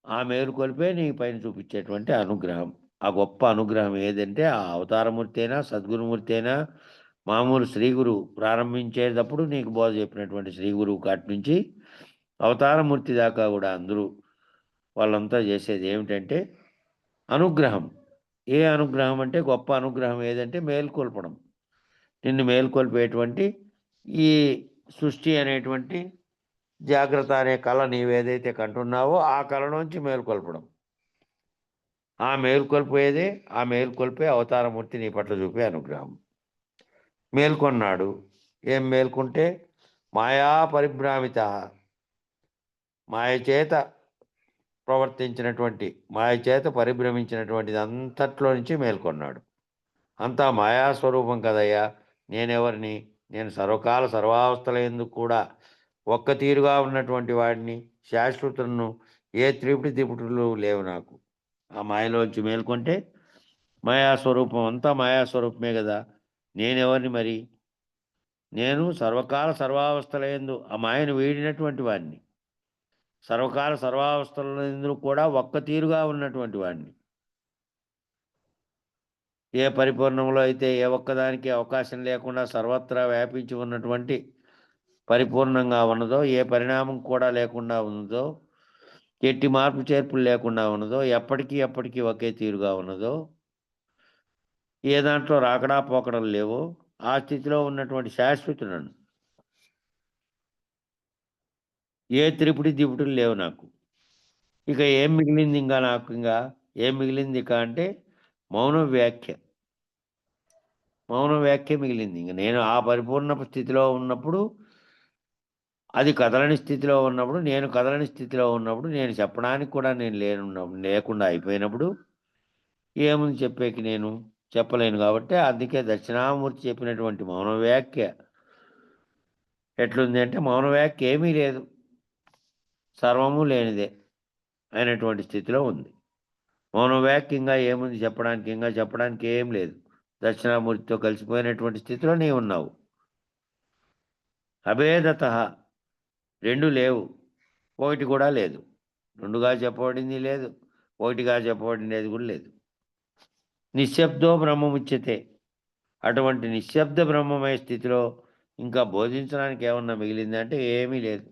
ఆ మేలుకొల్పే నీ పైన చూపించేటువంటి అనుగ్రహం. ఆ గొప్ప అనుగ్రహం ఏదంటే ఆ అవతారమూర్తి అయినా సద్గురుమూర్తి అయినా మామూలు శ్రీ గురువు ప్రారంభించేటప్పుడు నీకు బోధ చెప్పినటువంటి శ్రీ గురువు కాటి నుంచి అవతారమూర్తి దాకా కూడా అందరూ వాళ్ళంతా చేసేది ఏమిటంటే అనుగ్రహం. ఏ అనుగ్రహం అంటే గొప్ప అనుగ్రహం ఏదంటే మేల్కొల్పడం. నిన్ను మేల్కొల్పేటువంటి ఈ సృష్టి అనేటువంటి జాగ్రత్త అనే కళ నీవేదైతే కంటున్నావో ఆ కళలోంచి మేల్కొల్పడం. ఆ మేల్కొల్పే అవతారమూర్తి నీ పట్ల చూపే అనుగ్రహం. మేల్కొన్నాడు. ఏం మేల్కొంటే మాయా పరిభ్రామిత, మాయ చేత పరిభ్రమించినటువంటిది అంతట్లో నుంచి మేల్కొన్నాడు. అంతా మాయాస్వరూపం కదయ్యా, నేనెవరిని? నేను సర్వకాల సర్వావస్థల ఎందుకు కూడా ఒక్క తీరుగా ఉన్నటువంటి వాడిని, శాశ్వతులను, ఏ త్రిపుటులు లేవు నాకు. ఆ మాయలోంచి మేల్కొంటే మాయాస్వరూపం అంతా మాయాస్వరూపమే కదా, నేనెవరిని మరి? నేను సర్వకాల సర్వావస్థల యందు ఆ మాయను వీడినటువంటి వాడిని, సర్వకాల సర్వావస్థల యందు కూడా ఒక్క తీరుగా ఉన్నటువంటి వాడిని. ఏ పరిపూర్ణంలో అయితే ఏ ఒక్కదానికి అవకాశం లేకుండా సర్వత్రా వ్యాపించి ఉన్నటువంటి పరిపూర్ణంగా ఉన్నదో, ఏ పరిణామం కూడా లేకుండా ఉన్నదో, ఎట్టి మార్పు చేర్పులు లేకుండా ఉన్నదో, ఎప్పటికీ ఒకే తీరుగా ఉన్నదో, ఏ దాంట్లో రాకడా పోకడలు లేవో ఆ స్థితిలో ఉన్నటువంటి శాశ్వతులను, ఏ త్రిపుటులు లేవు నాకు. ఇక ఏం మిగిలింది ఏం మిగిలింది అంటే మౌన వ్యాఖ్య మిగిలింది. ఇంక నేను ఆ పరిపూర్ణ స్థితిలో ఉన్నప్పుడు, అది కదలని స్థితిలో ఉన్నప్పుడు, నేను కదలని స్థితిలో ఉన్నప్పుడు, నేను చెప్పడానికి కూడా నేను లేకుండా అయిపోయినప్పుడు ఏముంది చెప్పేకి? నేను చెప్పలేను. కాబట్టి అందుకే దక్షిణామూర్తి చెప్పినటువంటి మౌన వ్యాఖ్య ఎట్లుంది అంటే, మౌన వ్యాఖ్య ఏమీ లేదు, సర్వము లేనిదే అయినటువంటి స్థితిలో ఉంది. మౌన వ్యాఖ్య ఇంకా ఏముంది చెప్పడానికి ఏం లేదు. దక్షిణామూర్తితో కలిసిపోయినటువంటి స్థితిలో నీవు ఉన్నావు. అభేదత, రెండు లేవు, ఒకటి కూడా లేదు. రెండుగా చెప్పబడింది లేదు, ఒకటిగా చెప్పబడినది కూడా లేదు. నిశ్శబ్దో బ్రహ్మముచ్యతే, అటువంటి నిశ్శబ్ద బ్రహ్మమయ స్థితిలో ఇంకా బోధించడానికి ఏమన్నా మిగిలింది అంటే ఏమీ లేదు.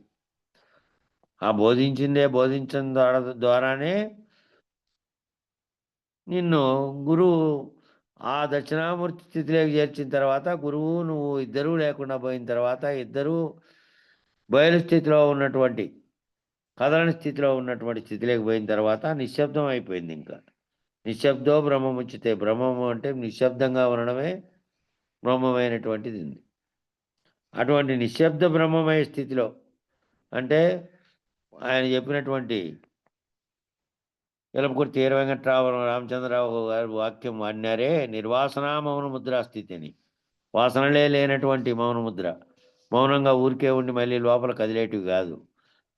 ఆ బోధించడం ద్వారానే నిన్ను గురువు ఆ దక్షిణామూర్తి స్థితిలోకి చేర్చిన తర్వాత, గురువు నువ్వు ఇద్దరూ లేకుండా పోయిన తర్వాత, ఇద్దరూ బయలు స్థితిలో ఉన్నటువంటి కదలని స్థితిలో ఉన్నటువంటి స్థితిలోకి పోయిన తర్వాత నిశ్శబ్దం అయిపోయింది. ఇంకా నిశ్శబ్దో బ్రహ్మముచ్యతే, బ్రహ్మము అంటే నిశ్శబ్దంగా ఉండడమే బ్రహ్మమైనటువంటిది ఉంది. అటువంటి నిశ్శబ్ద బ్రహ్మమయ స్థితిలో అంటే ఆయన చెప్పినటువంటి ఎలపకుర్తి వీర వెంకట్రావు రామచంద్రరావు గారు వాక్యం వాడినారే, నిర్వాసన మౌన ముద్రా స్థితి అని. వాసనలే లేనటువంటి మౌనముద్ర, మౌనంగా ఊరికే ఉండి మళ్ళీ లోపల కదిలేటివి కాదు.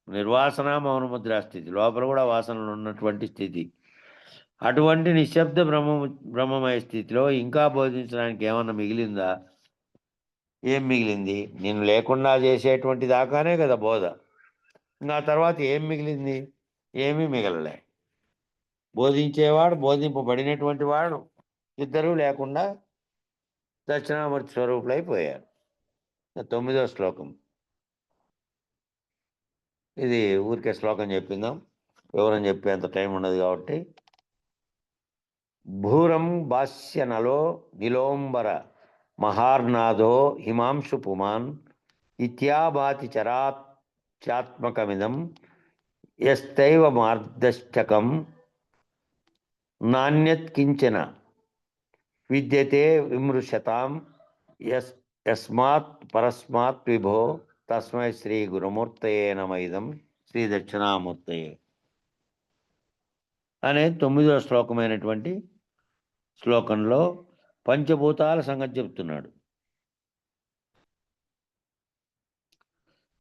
నిర్వాసన మౌన ముద్రా స్థితి, లోపల కూడా వాసనలు ఉన్నటువంటి స్థితి. అటువంటి నిశ్శబ్ద బ్రహ్మమయ స్థితిలో ఇంకా బోధించడానికి ఏమన్నా మిగిలిందా? ఏం మిగిలింది? నేను లేకుండా చేసేటువంటి దాకానే కదా బోధ. ఇంకా తర్వాత ఏం మిగిలింది? ఏమీ మిగలలే. బోధించేవాడు, బోధింపబడినటువంటి వాడు ఇద్దరూ లేకుండా దక్షిణామూర్తి స్వరూపులైపోయారు. 9వ శ్లోకం ఇది. ఊరికే శ్లోకం చెప్పిందాం, వివరం చెప్పేంత టైం ఉండదు కాబట్టి. భూరం భాష్య నలో నిలోంబర మహార్నాథో హిమాంశు పుమాన్ ఇత్యాభాతి చరాత్మకమిదం యస్తైవ మార్దష్టకం నాణ్యత్కించన విద్యతే విమృశతాం యస్మాత్ పరస్మాత్ విభో తస్మై శ్రీ గురుమూర్తయే నమ. ఇదం శ్రీ దక్షిణామూర్తయే అనే 9వ శ్లోకమైనటువంటి శ్లోకంలో పంచభూతాల సంగతి చెప్తున్నాడు.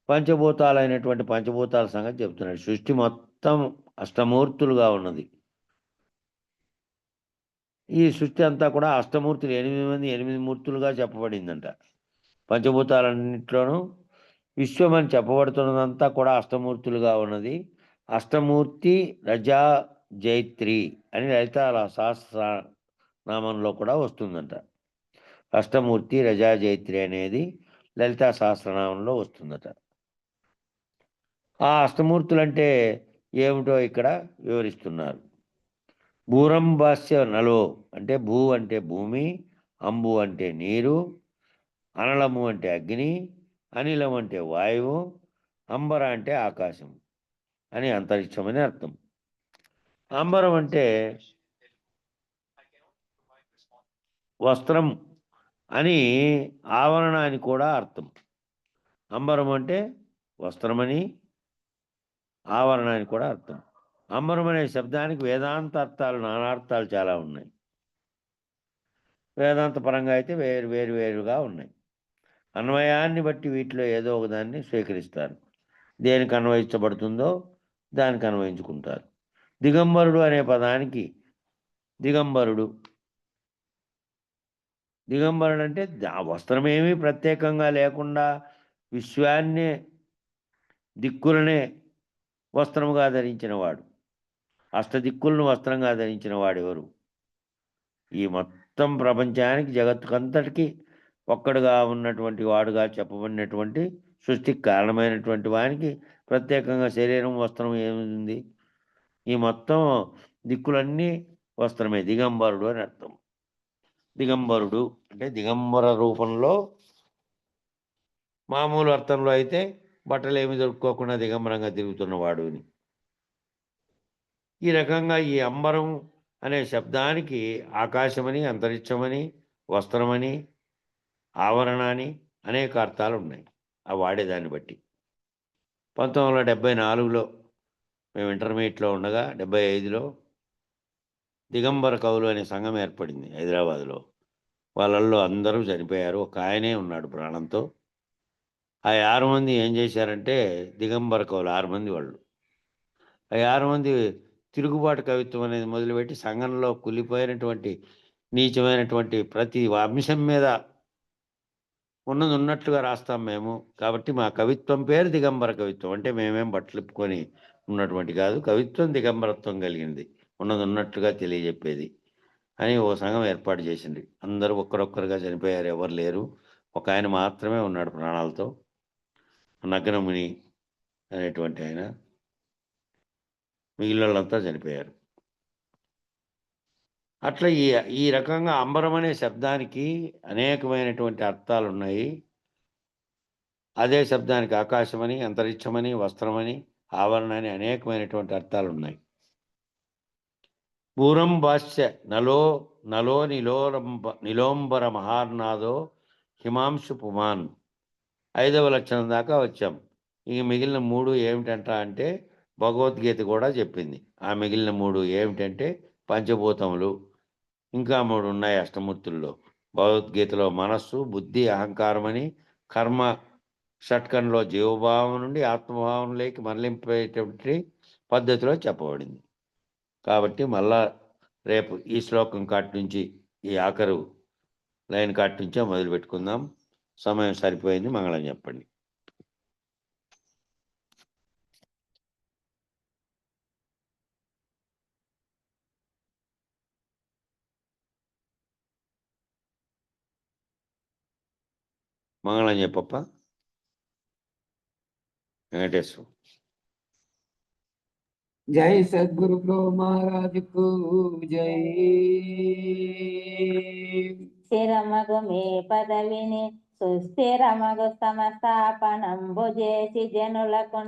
పంచభూతాల సంగతి చెప్తున్నాడు. సృష్టి మొత్తం అష్టమూర్తులుగా ఉన్నది. ఈ సృష్టి అంతా కూడా అష్టమూర్తులు 8 మంది 8 మూర్తులుగా చెప్పబడిందంట. పంచభూతాలన్నింటిలోనూ విశ్వం అని చెప్పబడుతున్నదంతా కూడా అష్టమూర్తులుగా ఉన్నది. అష్టమూర్తి రజా జైత్రి అని లలిత సహస్రనామంలో కూడా వస్తుందంట. అష్టమూర్తి రజా జైత్రి అనేది లలితా సహస్రనామంలో వస్తుందట. ఆ అష్టమూర్తులు అంటే ఏమిటో ఇక్కడ వివరిస్తున్నారు. భూరంభాస్య నలో అంటే భూ అంటే భూమి, అంబు అంటే నీరు, అనలము అంటే అగ్ని, అనిలం అంటే వాయువు, అంబర అంటే ఆకాశం అని అంతరిక్షం అని అర్థం. అంబరం అంటే వస్త్రం అని ఆవరణ అని కూడా అర్థం. అంబరం అంటే వస్త్రమని ఆవరణ అని కూడా అర్థం. అంబరం అనే శబ్దానికి వేదాంత అర్థాలు నానార్థాలు చాలా ఉన్నాయి. వేదాంత పరంగా అయితే వేరుగా ఉన్నాయి. అన్వయాన్ని బట్టి వీటిలో ఏదో ఒకదాన్ని స్వీకరిస్తారు. దేనికి అన్వయించబడుతుందో దానికి అన్వయించుకుంటారు. దిగంబరుడు అనే పదానికి దిగంబరుడు అంటే వస్త్రమేమీ ప్రత్యేకంగా లేకుండా విశ్వాన్నే దిక్కులనే వస్త్రముగా ధరించిన వాడు. అష్టదిక్కులను వస్త్రంగా ధరించిన వాడెవరు? ఈ మొత్తం ప్రపంచానికి జగత్తుకంతటికి ఒక్కడుగా ఉన్నటువంటి వాడుగా చెప్పబడినటువంటి సృష్టికి కారణమైనటువంటి వానికి ప్రత్యేకంగా శరీరం వస్త్రం ఏముంది? ఈ మొత్తం దిక్కులన్నీ వస్త్రమే. దిగంబరుడు అని అర్థం. దిగంబరుడు అంటే దిగంబర రూపంలో, మామూలు అర్థంలో అయితే బట్టలు ఏమి దొరుకుకోకుండా దిగంబరంగా తిరుగుతున్నవాడు అని. ఈ రకంగా ఈ అంబరం అనే శబ్దానికి ఆకాశమని, అంతరిక్షమని, వస్త్రమని, ఆవరణ అని అనేక అర్థాలు ఉన్నాయి ఆ వాడేదాన్ని బట్టి. 1974లో మేము ఇంటర్మీడియట్లో ఉండగా 75లో దిగంబర కవులు అనే సంఘం ఏర్పడింది హైదరాబాదులో. వాళ్ళల్లో అందరూ చనిపోయారు. ఒక ఆయనే ఉన్నాడు ప్రాణంతో. ఆ 6 మంది ఏం చేశారంటే దిగంబర కవులు 6 మంది వాళ్ళు. ఆ 6 మంది తిరుగుబాటు కవిత్వం అనేది మొదలుపెట్టి సంఘంలో కులిపోయినటువంటి నీచమైనటువంటి ప్రతి అంశం మీద ఉన్నది ఉన్నట్లుగా రాస్తాం మేము. కాబట్టి మా కవిత్వం పేరు దిగంబర కవిత్వం. అంటే మేమేం బట్టలిప్పుకొని ఉన్నటువంటి కాదు, కవిత్వం దిగంబరత్వం కలిగింది, ఉన్నది ఉన్నట్లుగా తెలియజెప్పేది అని ఓ సంఘం ఏర్పాటు చేసింది. అందరూ ఒక్కరొక్కరుగా చనిపోయారు, ఎవరు లేరు. ఒక ఆయన మాత్రమే ఉన్నాడు ప్రాణాలతో, నగ్నముని అనేటువంటి ఆయన. మిగిలిన వాళ్ళంతా చనిపోయారు. అట్లా ఈ రకంగా అంబరం అనే శబ్దానికి అనేకమైనటువంటి అర్థాలు ఉన్నాయి. అదే శబ్దానికి ఆకాశమని, అంతరిక్షమని, వస్త్రమని, ఆవరణ అని అనేకమైనటువంటి అర్థాలు ఉన్నాయి. పూరం భాష్య నలో నిలోంబర మహార్నాదో హిమాంశు పుమాన్ 5వ లక్షణం దాకా వచ్చాం. ఇక మిగిలిన 3 ఏమిటంట అంటే భగవద్గీత కూడా చెప్పింది. ఆ మిగిలిన 3 ఏమిటంటే పంచభూతములు. ఇంకా 3 ఉన్నాయి అష్టమూర్తుల్లో. భగవద్గీతలో మనస్సు, బుద్ధి, అహంకారమని, కర్మ షట్కంలో జీవభావం నుండి ఆత్మభావంలోకి మరలింపేటువంటి పద్ధతిలో చెప్పబడింది. కాబట్టి మళ్ళా రేపు ఈ శ్లోకం కాటి నుంచి, ఈ ఆఖరు లైన్ కాటి నుంచే మొదలు పెట్టుకుందాం. సమయం సరిపోయింది. మంగళం చెప్పండి. మంగళం చెప్పప్ప. వెంకటేశ్వర. జై సద్గురు బ్రో మహారాజుకు జై. స్థిరమగు మీ పదవిని సుస్థిరమగు సమస్థాపనంబు చేసి జనులకు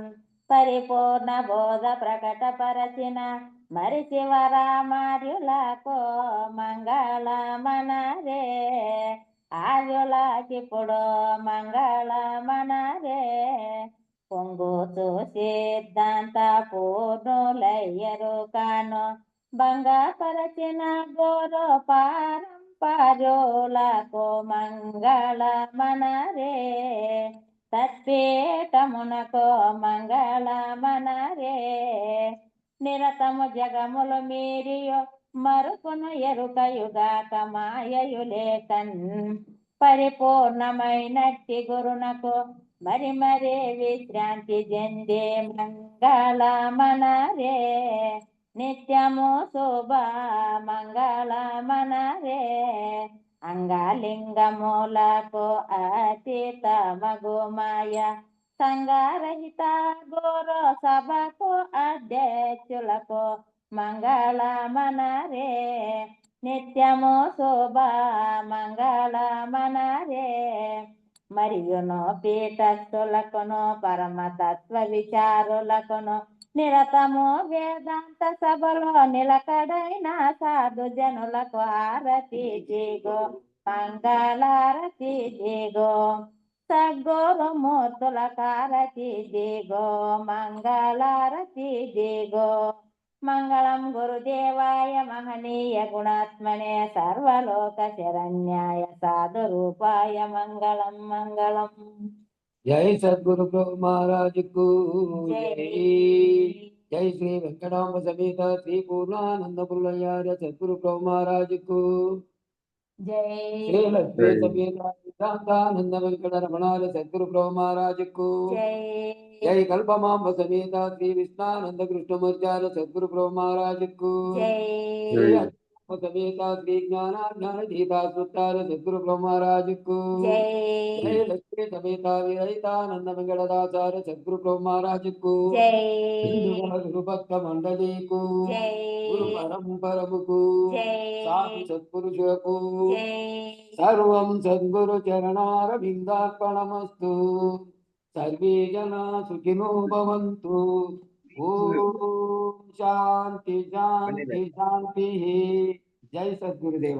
పరిపూర్ణ బోధ ప్రకటపరచిన మరి శివరామార్యులకు మంగళమనరే. ఆర్యులకిప్పుడు మంగళమనరే. పొంగుతూ సిద్ధాంత పూర్ణులయ్యరు కాను భంగపరచిన గోరో పారంపర్యులకు మంగళమనరే. తత్పీఠమునకు మంగళమనరే. నిరతము జగములు మీరియో మరుకును ఎరుకయుగాక మాయయులేకన్ పరిపూర్ణమైనట్టి గురునకు మరి మరే విశ్రాంతి చెందే మంగళమనరే నిత్యము శుభ మంగళమనరే అంగలింగములకు అతీత మగుమాయ సంగారహిత గోరో సభకు అధ్యక్షులకు మంగళమనరే నిత్యము శుభ మంగళమనరే మరియును పీఠస్థులకును పరమతత్వ విచారులకును నిరతము వేదాంత సభలో నిలకడైన సాధు జనులకు హారతి దిగో మంగళారతి దిగో సద్గురు మూర్తుల కారతి దిగో మంగళారతి దిగో మంగళం గురుదేవాయ మహనీయ గుణాత్మనే సర్వలోక శరణ్యాయ సాధు రూపాయ మంగళం మంగళం. జై సద్గురు ప్రభు మహారాజ్ కు జై. జై శ్రీ వెంకటాంబ సమేత శ్రీ పూర్ణానంద పుల్లయ్యార్య సద్గురు ప్రభు మహారాజ్ కు జై శ్రీ లక్ష్మీ సమేత సిద్ధాంతానంద వెంకట రమణార్య సద్గురు ప్రభు మహారాజ్ కు జై జై కల్పమాంబ సమేత శ్రీ విష్ణానంద కృష్ణమూర్త్యార్య సద్గురు ప్రభు మహారాజ్ కు జై శ్రీ అద్వైత సమేత శ్రీ జ్ఞాన గీతాసుత్తార్య సద్గురు ప్రభు మహారాజ్ కు జై జై లక్ష్మీ సమేత విరహితానంద వెంకటదాచార్య సద్గురు ప్రభు మహారాజ్ కు జై గురు భక్త మండలికు జై గురు పరంపరముకు జై సాధు సత్పురుషులకు జై సర్వం సద్గురు చరణారవిందార్పణమస్తు. సర్వే జనా సుఖినో భవంతు. ఓం శాంతి శాంతి శాంతి. జై సద్గురుదేవ.